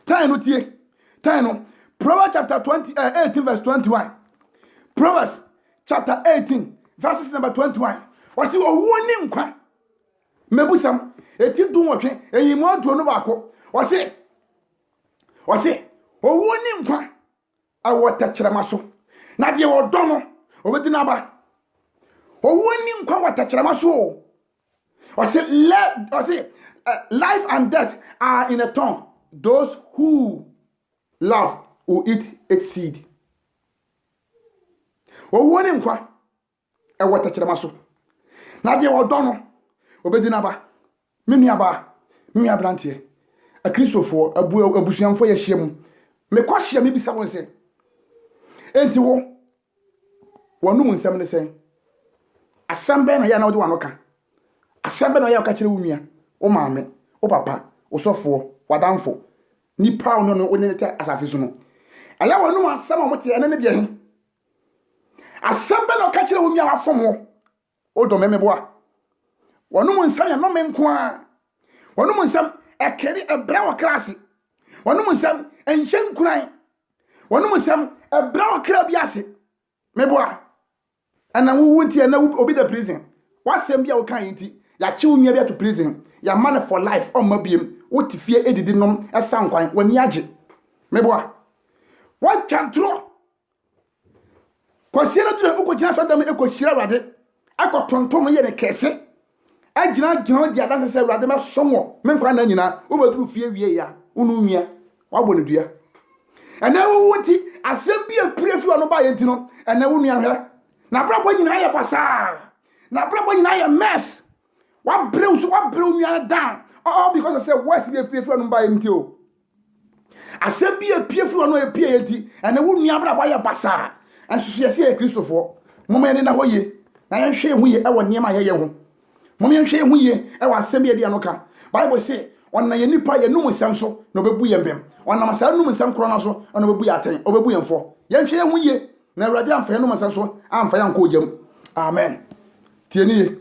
time no Proverbs chapter 18 verse 21. Proverbs chapter 18 verses number 21. Wasi owo ni nkwa mebusam eti dun wotwe eyimo aduo no baako wasi owo ni nkwa awota kyeremaso na de wodo no obedi na ba owo ni nkwa wota kyeremaso wasi life and death are in a tongue. Those who love will eat its seed. owuo ne nkwa ɛwɔ tɛkyerɛma so na deɛ wɔdɔ no obɛdi n'aba me nuaba me nuabranteɛ akristofoɔ abusuamfoɔ yɛhyia mu mekɔ hyia me bisa wɔn sɛ enti wɔnum nsɛm ne sɛn asɛm bɛn na yɛ na wode wano ka asɛm bɛn na yɛ ka kyerɛ wo nua wo maame wo papa wo sɔfoɔ wadamfo nipa wo no ne te asase so no ɛyɛ wɔnum asɛm a mote ɛne ne deɛ he asɛm bɛn na ɔka kyerɛ wo nua wafom wo wodɔ mɛmɛboa wɔnum nsɛm yɛ nɔme nko a wɔnum nsɛm ɛkɛri ɛbrɛ wɔ klaase wɔnum nsɛm ɛnhyɛ nkuran wɔnum nsɛm ɛbrɛ wɔ kra bi ase mɛboa ɛna wo nti ɛna obi da prison wasɛm bi a woka yi nti yɛakye wo nua bi ato prison yɛama no for life ɔmma biem wote fie edidi nom ɛsa nkwan w'ani agye mɛboa wɔtwa ntoro kɔsie no dura wokɔgyina sɛ dɛm ɛkɔhyira awurade akɔtontom yɛ ne kɛse agyina di adanse sɛ awurade mɛsom wɔ me nkwa na nyinaa wobɛduru fie wie ya wonu nwia wabɔ ne dua ɛnɛ wo nti asɛm bi apure fi ɔno ba yɛ nti no ɛnɛ wo nua hwɛ na brabɔ nyinaa yɛ basaa na brabɔ nyinaa yɛ mess wabrew nua down all because of say words bi apure fi ɔno ba yɛ nti o asɛm bi apue fi ɔno apue yɛ nti ɛnɛ wo nua brabɔ yɛ basaa ɛnso yɛ sɛ kristofoɔ moma yɛ ne na hɔ yie na yɛnhwɛ ho yie ɛwɔ nneɛma yɛyɛ ho moma yɛnhwɛ ho yie ɛwɔ asɛm bi yɛde ano ka bible sɛ ɔna yɛ nipa yɛ num nsɛm so na ɔbɛbu yɛ mbɛm ɔnam saa num nsɛm korɔ no so ɔna ɔbɛbu yɛ atɛn ɔbɛbu yɛn fɔ yɛnhwɛ ho yie na awurade amfa yɛ num nsɛm so amfa yɛ nkɔ ogyam amen tie ne yie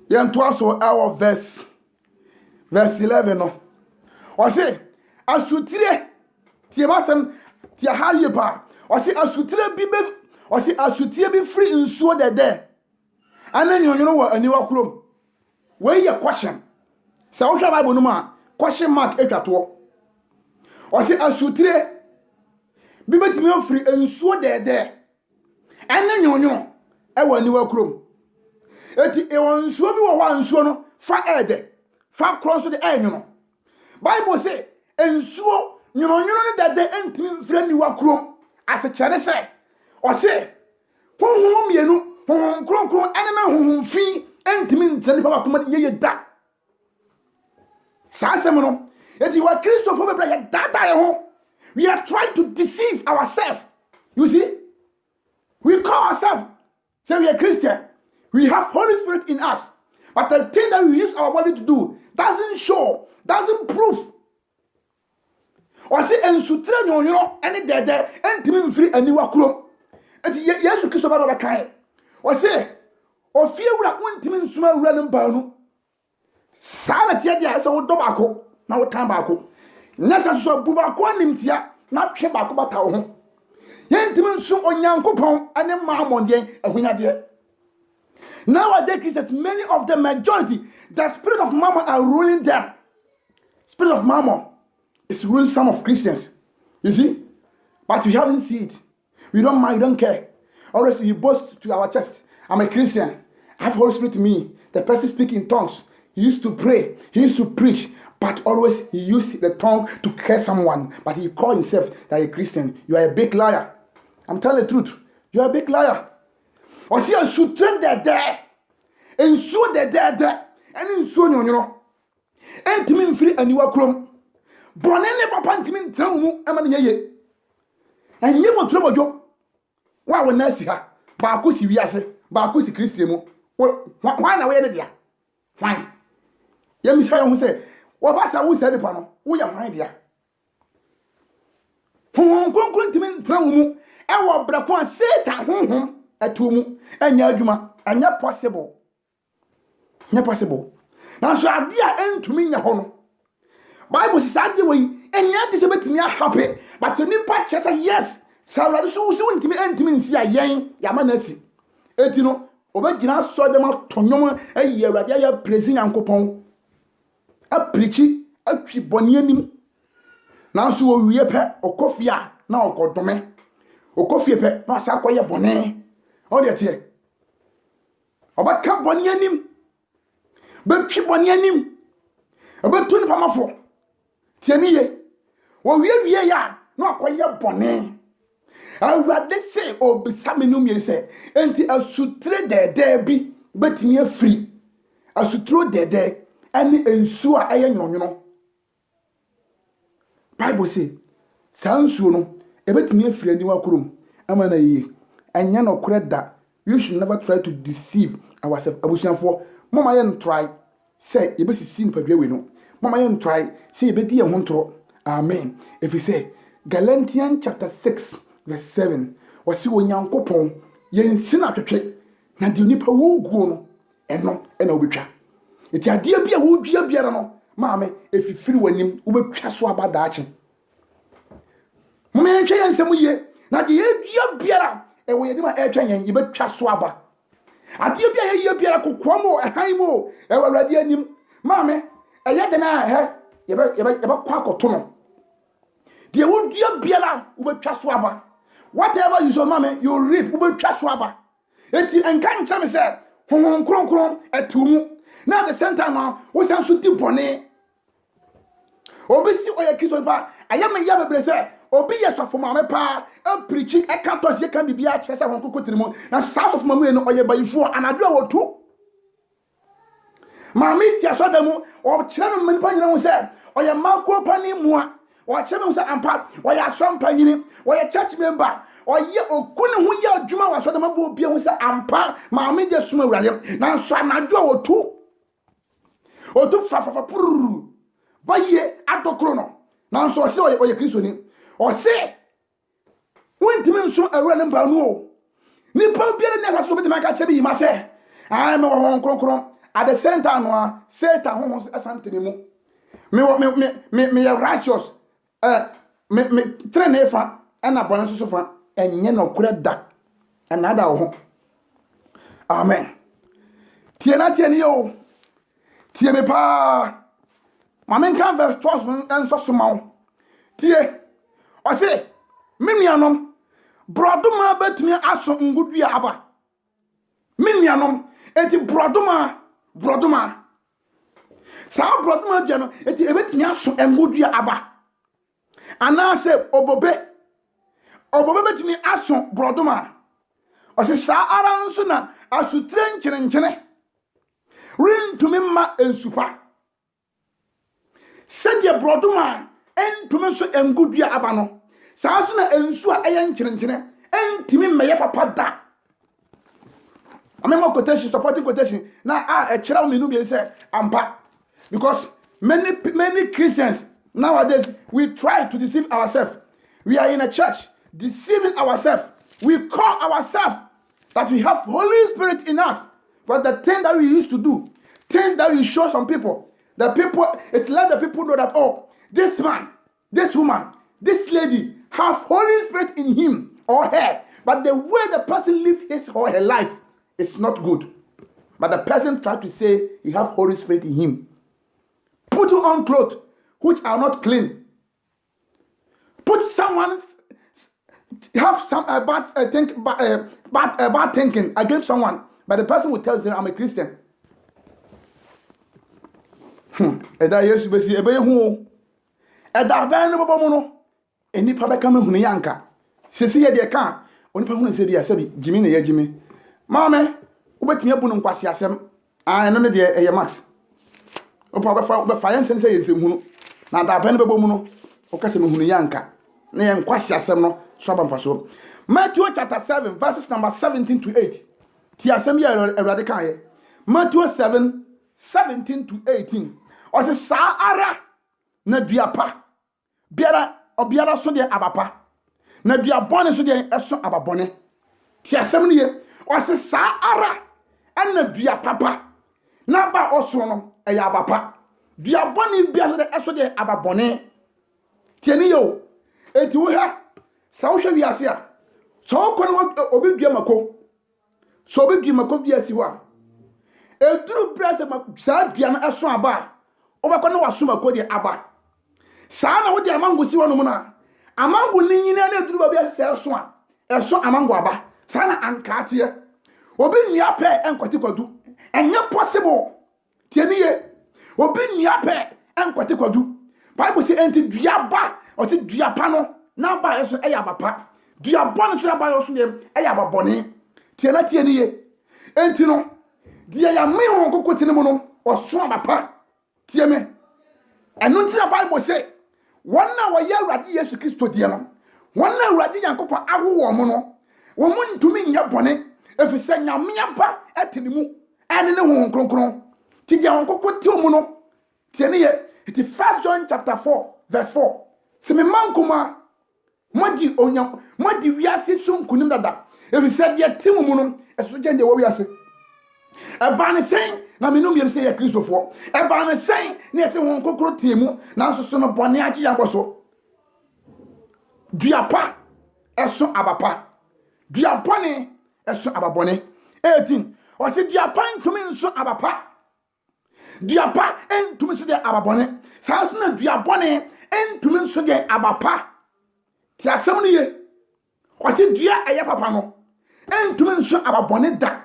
yɛntoa so ɛwɔ verse 11 no ɔse asutire tie masɛm tie ha yie pa ɔse asutire bi firi nsuo dɛdɛ ana nyonyono wɔ aniwa kurom wei yɛ question sɛ wohwɛ bible no mu a question mark atwa toɔ ɔse asutire bi bɛtumi afiri nsuo dɛdɛ ɛne nyonyono ɛwɔ aniwa kurom eti ɛwɔ nsuo bi wɔ hɔ a nsuo no fa ɛɛdɛ fa korɔ nso de ɛɛnwono bible sɛ nsuo nyononwono ne dɛdɛ ɛntumi mfiri aniwa kurom asekyerɛ sɛ ɔse honhom mmienu honhom kronkron ɛne na honhom fi ɛntumi ntena nipa bakoma de yɛyɛ da saa asɛm no eti wɔ kristofo bebree yɛ dada yɛ ho we are trying to deceive ourselves you see we call ourselves say we are Christian we have Holy Spirit in us but the thing that we use our body to do doesn't show doesn't prove ɔse nsutire nyonyono ɛne dɛdɛ ɛntumi mfiri aniwa kurom eti yesu kristo ba do bɛkae ɔse ofie wura wontumi nsuma wura ne mbaanu saa na tie dia sɛ wodɔ baako na wotan baako nyɛ sɛ so bu baako animtia na twe baako bata wo ho yɛntumi nso onyankopɔn ane maamondeɛ ahunyadeɛ nowadays Christians many of the majority the spirit of mammon are ruling them spirit of mammon is ruling some of Christians you see but we haven't seen it we don't mind we don't care always we boast to our chest I'm a Christian I have Holy Spirit in me the person speak in tongues he used to pray he used to preach but always he used the tongue to curse someone but he called himself that a Christian you are a big liar I'm telling the truth you are a big liar or see a sutre there and so there and in so no and to mean free and you are chrome bonene papa ntimi ntram mu amane yeye enye mo trouble jo wa wona si ha ba ko si wiase ba ko si Kristo mu why na we ne dia why ye mi say ho say wo ba sa wo say de pa no wo ya why dia honhom konkron ntimi ntram mu e wo brako a Satan honhom atu mu enya adwuma anya possible na so ade a entumi nya ho no Bible says ade we enya de se betumi a happy but nipa che say yes salary so ntimi nsi a yen ya ma na si eti no obegina so dem atonyom ayi awurade ya praise Nyankopɔn a preachi atwi bɔne anim na so owie pɛ okofia na okodome okofie pɛ na asa akɔyɛ bɔne o de tie obaka bɔne anim betwi bɔne anim obetu ni pamafo tie ni ye wo wie ya na akɔyɛ bɔne awurade se obisa me no mie se enti asutre dede bi betimi afiri asutro dede ani ensu a eye nwonwono Bible say saa nsuo no ebetimi afiri ani wakurom ama na yie anya no koreda. We should never try to deceive ourselves. Abusianfo mama yen try say you be see nipadwe we no mama yen try say you be di ehon toro. Amen. If you say Galatians chapter 6 verse 7 wasi onyankopon yen sina twetwe na de onipa wo guo no eno na obetwa eti ade bia wo dua biara no maame efifiri wanim wo betwa so abadaache mama yen twa yen nsem ye na de ye dua biara ewo yedi ma etwa yen ye betwa so aba ade bia ye biara kokwa mo ehan mo ewo awrade anim maame eye de na ye be kwa akoto no de wo dua biara wo betwa so aba. Whatever you sow, mama, you reap. We will trust Waba. Eti enkan chame say, honhom kronkron etumu. Now the same time now, we san so di bone. Obi si oye kiso pa, ayame ya bebre say, obi yesofo mama pa, e preaching e kan to se kan bibia chese hon kokotirimu. Na south of mama no oye bayifo anadu a wotu. Mami ti aso demu, o kire no mani pa nyina wo say, oye makwo pani mua. Or children say ampa, or ya some panyini, or a church member, or ye or couldn't who ya Juma was the mabo be on say ampa, mammy just swim around. Now, so I do or two for purr. By ye at the chrono. Now, so I saw your Christian or say, when to mention a random bano. Nipple be never so with my catcher, you must say. I'm a home cronk at the same time, say that homes as Antony. Me righteous. Me train fa na bonanso so fa enye no koreda anada wo ho. Amen. Tie na tie ne yo. Tie me pa. Mamen kan verse 12 enso so ma wo. Tie. O se me nuanom brodoma betumi aso ngudua aba. Me nuanom enti brodoma sa brodoma dia no enti ebetumi aso ngudua aba. Anase obobe betumi aso brodoma ose sa ara nso na asutre nkyere rentumi ma ensupa sede brodoma entumi so engudua aba no sa so na ensu a eye nkyere entumi meye papa da amemo quotation supporting quotation na a kira me no be say ampa because many Christians nowadays, we try to deceive ourselves. We are in a church deceiving ourselves. We call ourselves that we have Holy Spirit in us. But the thing that we used to do, things that we show some people, it let the people know that, oh, this man, this woman, this lady have Holy Spirit in him or her. But the way the person lives his or her life is not good. But the person tried to say he have Holy Spirit in him. Put on clothes which are not clean. Put someone have some bad thinking against someone, but the person will tell them, I'm a Christian. Eda Yesu besi ebe hu. Eda ba no bobo mu no. Eni pa be ka mahunu yanka. Sesi ye de ka, oni pa hunu se bia se bi jimi na ye jimi. Maame, obetumi abu no nkwase asem. Eno ne de eye max. Opa be fa yense se yense hunu. Na da ba no bobo mu no. O ka se mahunu yanka. Na ye nkwase asem no so abamfa so. Matthew chapter 7 verses number 17 to 8. Ti asem ye Awurade kan ye. Matthew 7:17 to 18. Ose sa ara na duapa biara so de abapa na duabone so de eso ababone ti asem ne ye ose sa ara na duapapa na ba oso no e ya abapa duabone biara de eso de ababone ti ne yo eti wo ha sa wo hwe wiase a so ko no obi duamako so obi duamako biasi ho a eduru brase ma sa duana eso aba obekọ na wasoma ko de aba saa na wo de amango si wono mu na amango ni nyina na eduru ba bia se eso amango aba saa na ankate obi nua pe enkwate kwadu enye possible tie ni ye obi nua pe enkwate kwadu bible say enti duaba o ti duapa no na ba eso e ya bapa dua bɔne so aba yɛ so yɛ ɛyɛ ababɔne tie na tie ne ye enti no deɛ yɛame wɔn koko tene mu no ɔso abapa tie me ɛno nti na Bible sɛ wɔn a wɔyɛ Awurade Yesu Kristo deɛ no wɔn a Awurade Nyankopɔn awo wɔn mo no wɔn mo ntumi nyɛ bɔne ɛfiri sɛ Nyame aba ɛte ne mu ɛne ne Honhom Kronkron ti deɛ wɔn koko te mu no tie ne ye it is 1 John chapter 4 verse 4 sɛ me man kuma modi wiase so nkunim dada ɛfiri sɛ deɛ te mu no ɛso gyɛ deɛ wɔ wiase ɛbaa ne sɛn na menum yɛm sɛ yɛ Kristofoɔ ɛbaa ne sɛn na yɛsɛ wɔn kokoro tie mu nanso so no bɔne agye yɛabɔ so dua pa ɛso abapa dua bɔne ɛso ababɔne 18 ɔsɛ dua pa ntumi nso abapa dua pa ntumi nso deɛ ababɔne saa nso na dua bɔne ntumi nso deɛ abapa ti asɛm no ye ɔsɛ dua ɛyɛ papa no ntumi nso ababɔne da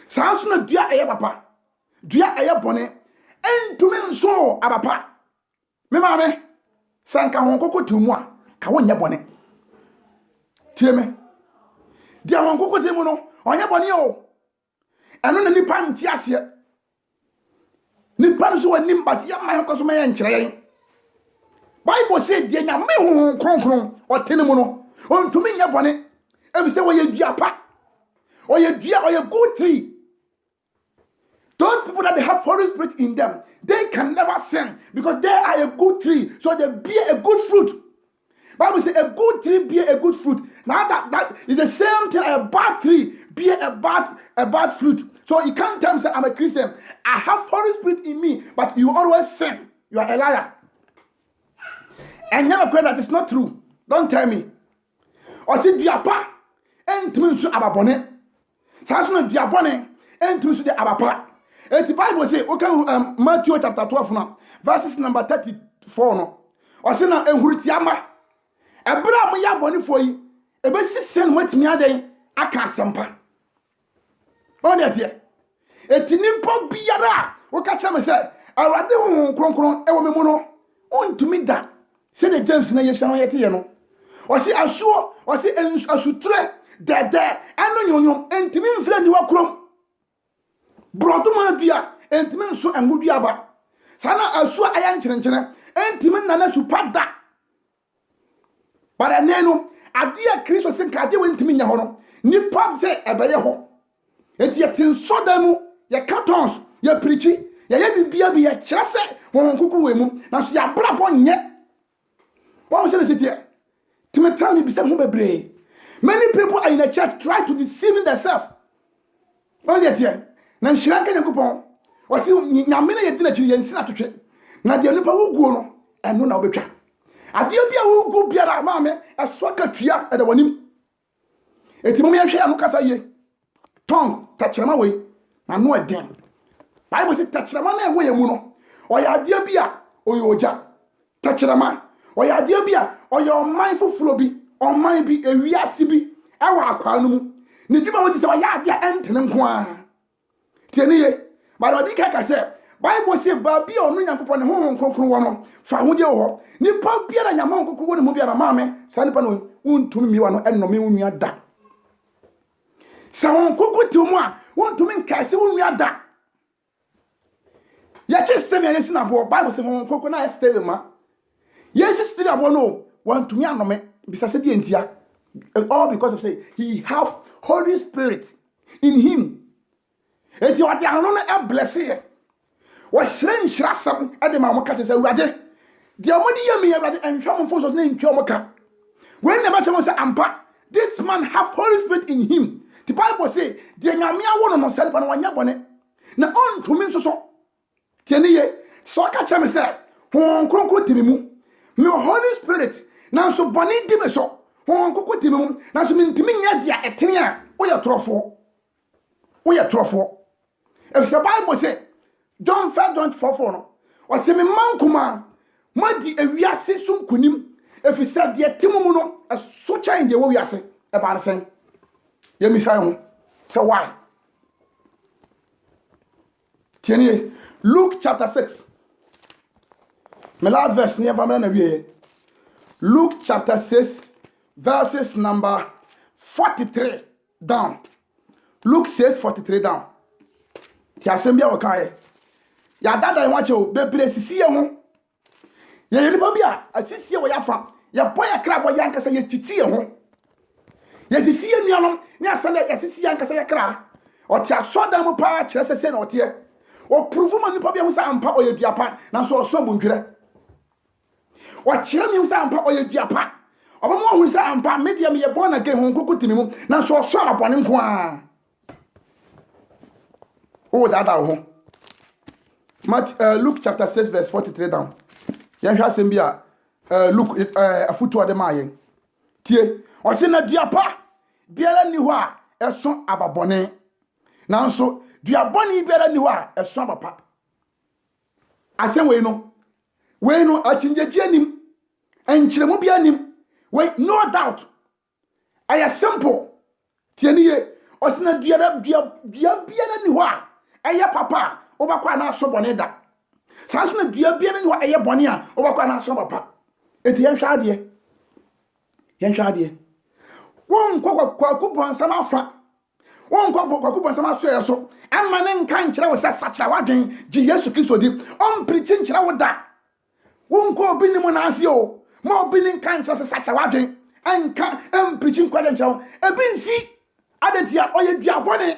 saa nso na dua ɛyɛ papa dua ɛyɛ bɔne ntumi nso abapa me maame sɛ nka wɔn koko te mu a ka wɔnyɛ bɔne tie me deɛ wɔn koko te mu no ɔnyɛ bɔne o ɛno na nipa nte aseɛ nipa no so wɔ nim but yɛ mma yɛ so ma yɛ nkyerɛ yɛn Bible sɛ deɛ Nyame Honhom Kronkron ɔte ne mu no ɔntumi nyɛ bɔne ɛfiri sɛ wɔyɛ dua pa ɔyɛ good tree. Those people that they have Holy Spirit in them, they can never sin because they are a good tree. So they bear a good fruit. Bible says a good tree bear a good fruit. Now that is the same thing. A bad tree bear a bad fruit. So you can't tell me say I'm a Christian. I have Holy Spirit in me, but you always sin. You are a liar. And never pray that it's not true. Don't tell me. Or say diapa and to me so ababone. Sanso diabone and to me so the abapa. The Bible says, okay, Matthew chapter 12 now, verses number 34 no. Or say na ehuritiama. Ebra mo ya boni for yi. Ebe sisen watimi aden aka asempa. On dey there. Eti nipa biara o ka kya me say, Awurade Honhom Kronkron ewo me mu no, ontumi da. Se the James na yehwa yete ye no. O se asuo, o se asutre, dede, eno nyonyom, entimi mfira ni wa krom. Broduma dua entimi nso angudua ba sana asu aya nkyerenkyere entimi nana supada bara nenu ade Kristo senka ade wentimi nya ho no nipa se ebeye ho enti yetinso da mu ye cartons ye preachi ye bibia bi ye kyerɛ sɛ wɔn kokuru we mu na so ya brabɔ nye wɔn se setie timetra ni bi se ho bebre. Many people are in the church try to deceive themselves. Wɔn yɛ tie na nhyira nka Nyankopɔn ɔsi Nyame na yɛdi na kyiri yɛnsi na totwe na deɛ nipa wuguo no ɛno na wobɛtwa adeɛ bi a wugu biara maame ɛso ka tua ɛda wanim eti mom yɛhwɛ ano kasa yie tongue takyerema wei na no ɛden Bible sɛ takyerema na ɛwɔ yɛ mu no ɔyɛ adeɛ bi a ɔyɛ ogya takyerema ɔyɛ adeɛ bi a ɔyɛ ɔman foforo bi ɔman bi ewiase bi ɛwɔ akwa no mu ne dwuma wɔdi sɛ ɔyɛ adeɛ ɛntene nko a tieniye but odi kaka say Bible say baabi onu Nyankopɔn ne Honhom Kronkron wɔ no fa ho de wɔ nipa biara Nyame Kronkron wɔ ne mu biara maame saa nipa no wontumi mi wa no ɛnome wo nua da sa Honhom Kronkron ti mu a wontumi nkaase wo nua da ya che Stephen yesi na bo Bible say Honhom Kronkron na Stephen ma yesi Stephen abo no wontumi anome bisa se die ntia all because of say he have Holy Spirit in him. Eti wate ano no e bless ye. Wo hyire nhyirasam e de ma mo ka te say Awurade. De omodi ye me Awurade enhwa mo foso na ntwa mo ka. When never tell say ampa this man have Holy Spirit in him. The Bible say de Nyame awo no sel pa no wanya bone. Na ontumi nso so. Tieni ye so ka kya me say Honhom Kronkron timi mu. Me Holy Spirit na so bone di me so. Honhom Kronkron timi mu na so me ntimi nya dia etene a wo ye trofo. Wo ye trofo. If the Bible say John 5:4 no or say me man kuma madi ewiase so nkunim if he said de temu mu no so change de wo wiase e ba sen ye mi sai ho say why tieni Luke chapter 6 me last verse near from na wie Luke chapter 6 verses number 43 down. Luke 6:43 down. Ti asembia wakae. Ya dada nwache o bebre sisiye ho. Ye nipa bia asisiye wo yafa. Ya boya kra bo yankasa ye titiye ho. Ye sisiye nuanom ne asale ye sisiye yankasa ye kra. O ti asoda mu pa kire sese na otie. O prove ma nipa bia ho sa ampa o ye duapa na so oso bontwere. O kire mi ho sa ampa o ye duapa. Oba mo ho sa ampa media me ye born again ho kokotimi mu na so oso abone nko a. Oh, that home. Luke chapter 6, verse 43 down. Yan hwa sem bia Luke afutu ade mayen. Tie, o se na duapa biara ni ho a eso ababone. Nanso duabone biara ni ho a eso abapa. Asem we no achinjeji anim. Enchiremu bia anim. We no doubt. Aya simple. Tie ni ye, o se na biara ni ho a eye papa obakwa na so bone da sanso na bia bia ni wa eye bone a obakwa na so papa eti yen hwa ade won kwaku bon sama afa won kwaku bon sama so yeso amma ne nka nkire wo sasakira wadwen ji Yesu Kristo di on preach nkire wo da won ko obi ni mo na ase o mo obi ni nka nkire sasakira wadwen anka am preach nkire nkire wo ebi nsi adetia oye dua bone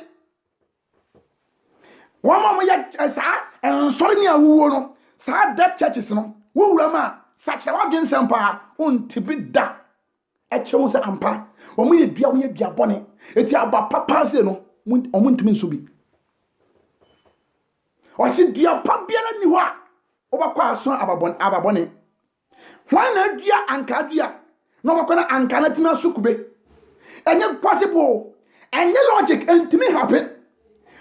Wama ya sa ensori ni awuwo no sa dead churches no wo wura ma sakira wadwen sempa ontibi da echewo se ampa wo ye dua bone eti aba papa se no omuntumi nso bi o se dua pa biara ni ho a obakwa aso ababone hwan na dua anka dua no obakwa na anka na tima sukube enye possible enye logic entimi happen.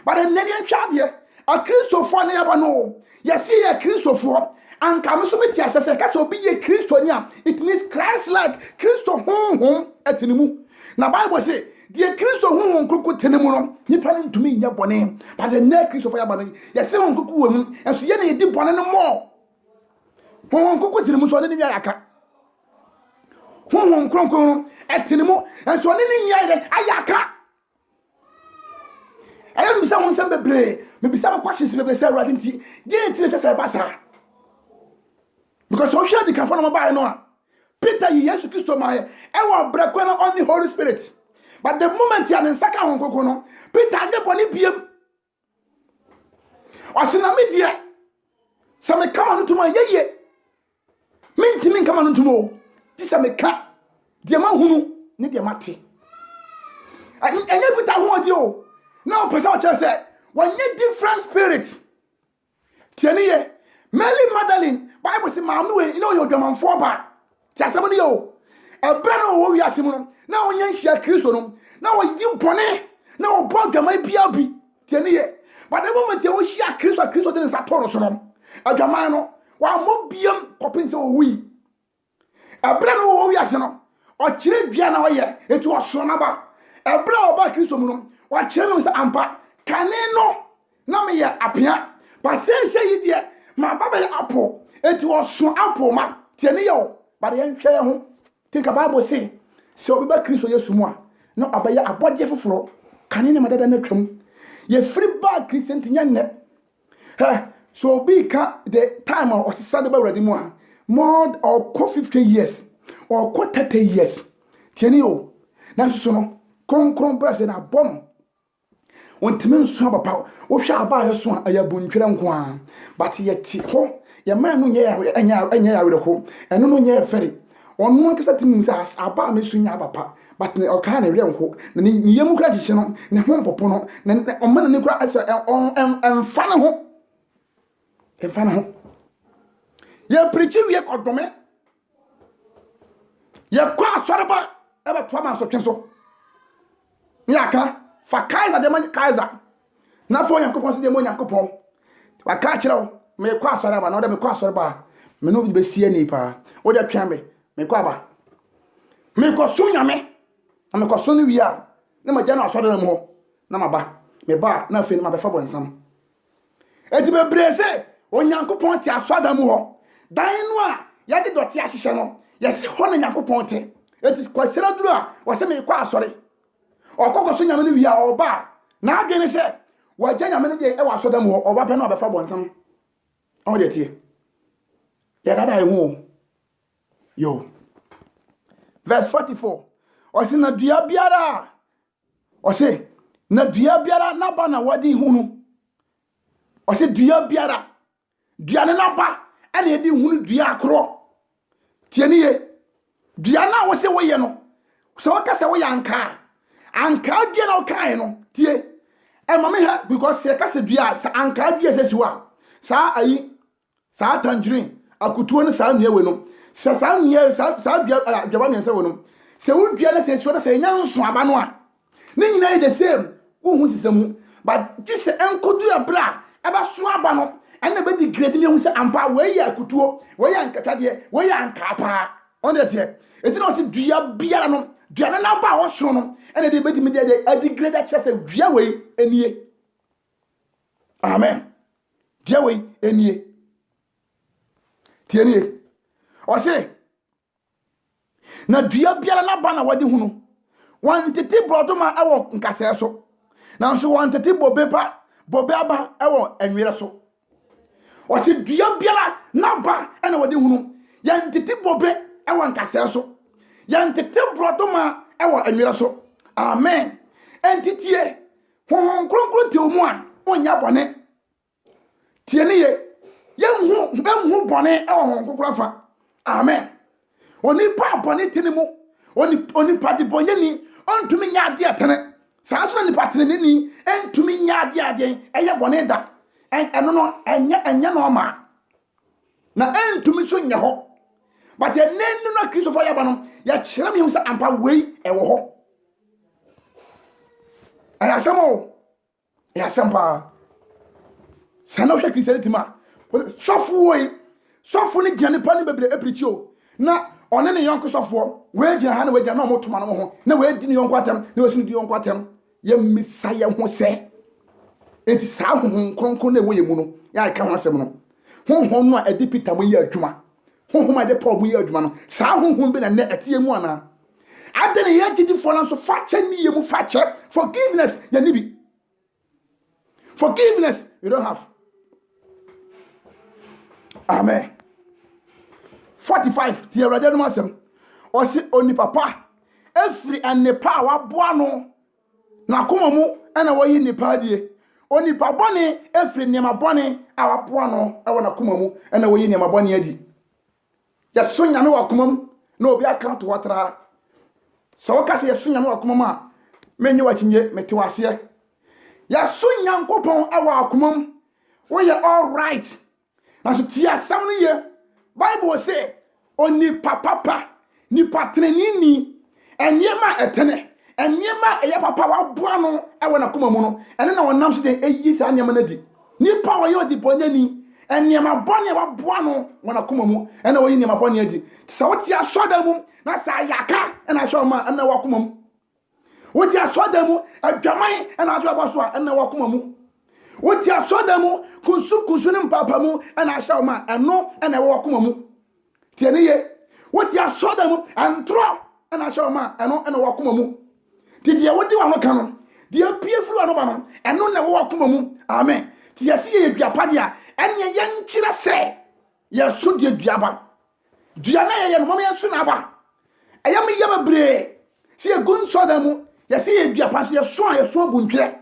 But the Nedian Shadia, a Christopher Neabano, yes, see a Christopher, and Kamisumiti as a castle be a Christonia. It means Christ like Christo home at Tinimu. Now, Bible say, dear Christo home cook Tinimuno, you planning to me in your bonnet, but the neck Christopher Yabani, yes, seven cook women, and so you did one no more. Home cook Tinimus on the Yaka. Home Cronco at Tinimu, and so any Ayaka. I am someone some bebre, maybe some questions maybe say right into the just a basa. Because so shall the Cafana by Noah. Peter, yes, Christo my ever break on the Holy Spirit. But the moment you are in Saka on Cocono, Peter and the Bonnie PM. Or Sinamedia. Some come on to my ye. Mean to me come on to more. This a me cat. The man who need your mati. And every time what you. Now, Pastor Church said, when you different spirits, Tianiye, Mary Magdalene, Bible says, Mamma, you know your German for bar. Tiasamani, a better warrior Simon. Now, when you share Christian, now you pony, now bought your my PLB, Tianiye. But the moment you share Christian didn't start Toroson, a Germano, while more BM coping so we. A better warrior Simon, or Chiribiana, it was Sonaba, a brow back Christian. What channel is ampa? Caneno, no me ya apia. But say ye, my baby apple. It was so apple, ma. Tianio, but the young share home. Think a Bible say, so be back Christo Yesumwa. No, abaya a body for floor. Canina mother than a trum. Ye free bag Christian Tian. So be the time of Saturday already more or 50 years or 30 years. Tianio, now so no, person a bomb. When Timin swab about, what shall buy a swan a yabuntran, but yet ho, your man no year and ya with a home, and no year ferry. On one cassette means asked about me swing abapa, but no kind of real hook, the Yamukration, the home popono, then on man and fan and fan. Ye preaching ye called Dome. Ye quite sorrowful ever 12 months of cancel. Yaka. For Kaiser, the money Kaiser. Now for Yankopon, the money Yankopon. I catch you, may cross or another be cross or bar. May not be see any pa. What a camera, may quaba. May cost soon, yame. I'm a cost we are. No, my general saw them more. Namaba, may bar, nothing, my father and some. Et be brace, when Yankopon, I saw them more. Dying noir, Yadi dot Yashano. Yes, honey Yankopon. It is kwasira duru a wase me kwa asore okoko so nyame no wi a oba na adwene se wagya nyame no de e wa asodam ho oba pe na obefa bonsam on de tie ya dada e ho yo verse 44 ose na dua biara ose na dua biara na ba na wadi hu no ose dua biara dua ne na ba ana edi hu no dua akro tie ne ye dua na wo se wo ye no so ka se wo ya anka dua na o kan no tie e mama ha because se ka se dua sa anka dua se siwa sa ayi sa tangerine akutuo ne sa nua we no se sa nua sa dua dua ne se we no se wo dua na se siwa na se nya nso aba no a ne nyina the same wo hu sisemu but ti se enkodu abra e ba so aba no ene be di grade ne hu se ampa we ya akutuo we ya nkatade we ya ankapa on the tie eti na o se dua biara no dua na ba wo so no ene de be di me de adi grade chef dua we enie amen dua we enie tie nie o se na dua biara na ba na wadi hu no wan tete brodoma ewo nkase so na so wan tete bobe aba ewo enwere so o se dua biara na ba ena wadi hu no yan tete bobe ewo nkase so yan tete brodoma ewo enwere so amen entitie honhon kronkron te omu a onya bone tie ne ye hu bone ewo honhon kronkron fa amen oni pa bone tinimu oni pati bonyani ontumi nya ade atene saa so ni patene ni entumi nya ade eye bone da eno no enya no ma na entumi so nya ho but enenu no Christopher yaba no ya kyerɛ me hu sɛ ampa wei ɛwɔ hɔ ayasɛm yasempa sana hwɛ Christianity ma sɔfo ne gyane pa ne bebre aprichi o na one ne yonko sɔfo we gyina ha na we gyina na mo toma no ho na we di ne yonko atem na we sunu di yonko atem ye misa ye ho sɛ enti saa honhom kronkron na we yemu no ya ka ho asɛm no honhom no a edi Peter mo yi adwuma honhom a de Paul mo yi adwuma no saa honhom bi na ne etie mu ana adene ye gidi fo lan so fa kyɛ ni yemu fa kyɛ forgiveness ya ni bi forgiveness you don't have amen 45 tie awurade no asɛm ɔsi oni papa efiri anepa wa boa no na koma mu ana wɔyi nipa die oni papa bɔne efiri nneɛma bɔne a wa boa no ɛwɔ na koma mu ana wɔyi nneɛma bɔne adi ya so nyame wa koma mu na obi aka to watra so wɔka sɛ ya so nyame wa koma mu a menye wa kinye mete waseɛ ya so nyankopɔn ɛwɔ akoma mu wo yɛ all right na so tia sam no ye Bible say oni papa ni patrenini ni enyema etene enyema eye papa wa boa no ewe na koma mu no ene na wonam so de eyi sa nyema na di ni pa wo ye odi bonyani enyema bone wa boa no wona koma mu ene wo yi nyema bone adi sa wo tia soda mu na sa yaka ena sho ma ena wa koma mu wo tia soda mu adwaman ena ajo aba so a ena wa koma mu wo tia soda mu kunsu ne mpapa mu ena sho ma eno ena wa koma mu tie ne ye wo tia soda mu antro ena sho ma eno ena wa koma mu ti dia wodi wa no ka no dia pie furu ano ba no eno na wa koma mu amen ti ya si ye duapa dia enye ye nkyira se ye so dia duaba dua na ye no mo ye so na ba eyam ye bebre si ye gun soda mu ye si ye duapa so ye so buntwe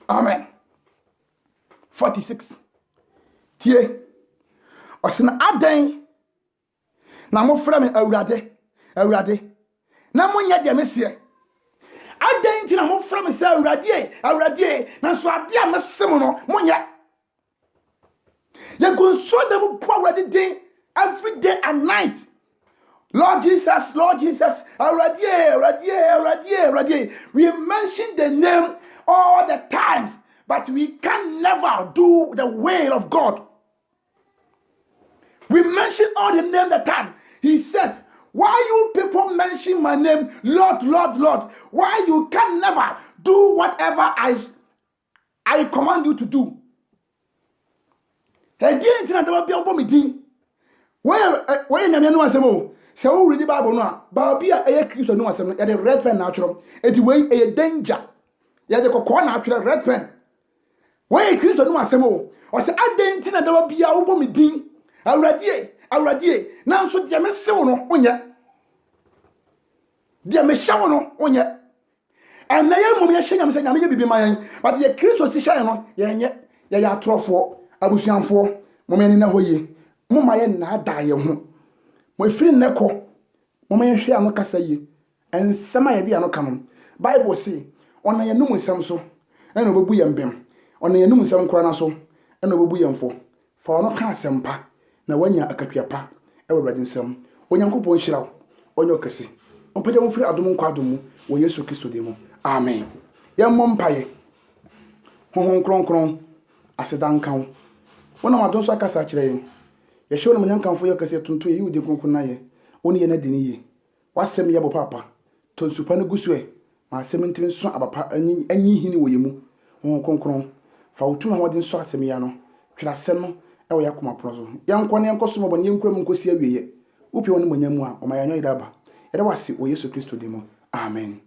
amen 46 tie osina adan na mo fra me awurade na mo nya de mesie adan ti na mo fra me se awurade na so ade a mesem no mo nya ye gonso dem po awurade den every day and night Lord Jesus awurade we mention the name all the times but we can never do the will of God. We mention all the name the time. He said, why you people mention my name, Lord? Why you can never do whatever I command you to do? Why sɛ wo read the Bible no a baabi a ɛyɛ Kristo no asɛm no yɛde red pen na atwerɛ enti wei ɛyɛ danger yɛde kɔkɔɔ na atwerɛ red pen wei Kristo no asɛm o ɔsɛ adɛn nti na daba bia wobɔ me din awuradie nanso deɛ mesew no wonyɛ deɛ mehyɛ wo no wonyɛ ɛnna yɛn mmom yɛhyɛ nyame sɛ nyame yɛ bibi ma yɛn but yɛ Kristo si hyɛ no yɛnyɛ yɛyɛ atorɔfoɔ abusuafoɔ mom yɛne na hɔ yie moma yɛ nnaadaa yɛn ho mo efiri nnɛ kɔ moma yɛhwɛ ano kasa yie nsɛm a yɛde ano ka no Bible say ɔna yɛnum nsɛm so ɛna ɔbɛbu yɛn bɛm ɔna yɛnum nsɛm nkora na so ɛna ɔbɛbu yɛn fo fa ɔno ka asɛm pa na wanya akatua pa ɛwɔ Awurade nsɛm Onyankopɔn hyira wo ɔnyɛ ɔkɛse ɔmpagya wo mfiri adom nkɔ adom mu wɔ Yesu Kristo din mu amen yɛmmɔ mpaeɛ honhom kronkron aseda nka wo wonam adom so akasa akyerɛ yɛn yɛhyɛ wo no manyankamfo yɛ kɛse tonto yɛ wode kronkron na yɛ wo ne yɛ no adini yie wasɛm yɛ bɔ papa to nsupa no gu so ɛ ma asɛm ntimi nso abapa anyi hini wɔ yɛ mu honhom kronkron fa wo tumi ahoɔden so asɛm yɛ no twerɛ asɛm no ɛwɔ yɛ akoma pono so yɛnkɔ ne yɛnkɔ som ɔbɔ ne yɛnkura mu nkɔsi awieɛ wopie wo no mɔnya mu a ɔma yɛanyɔ yɛda aba yɛda wase wɔ Yesu Kristo din mu amen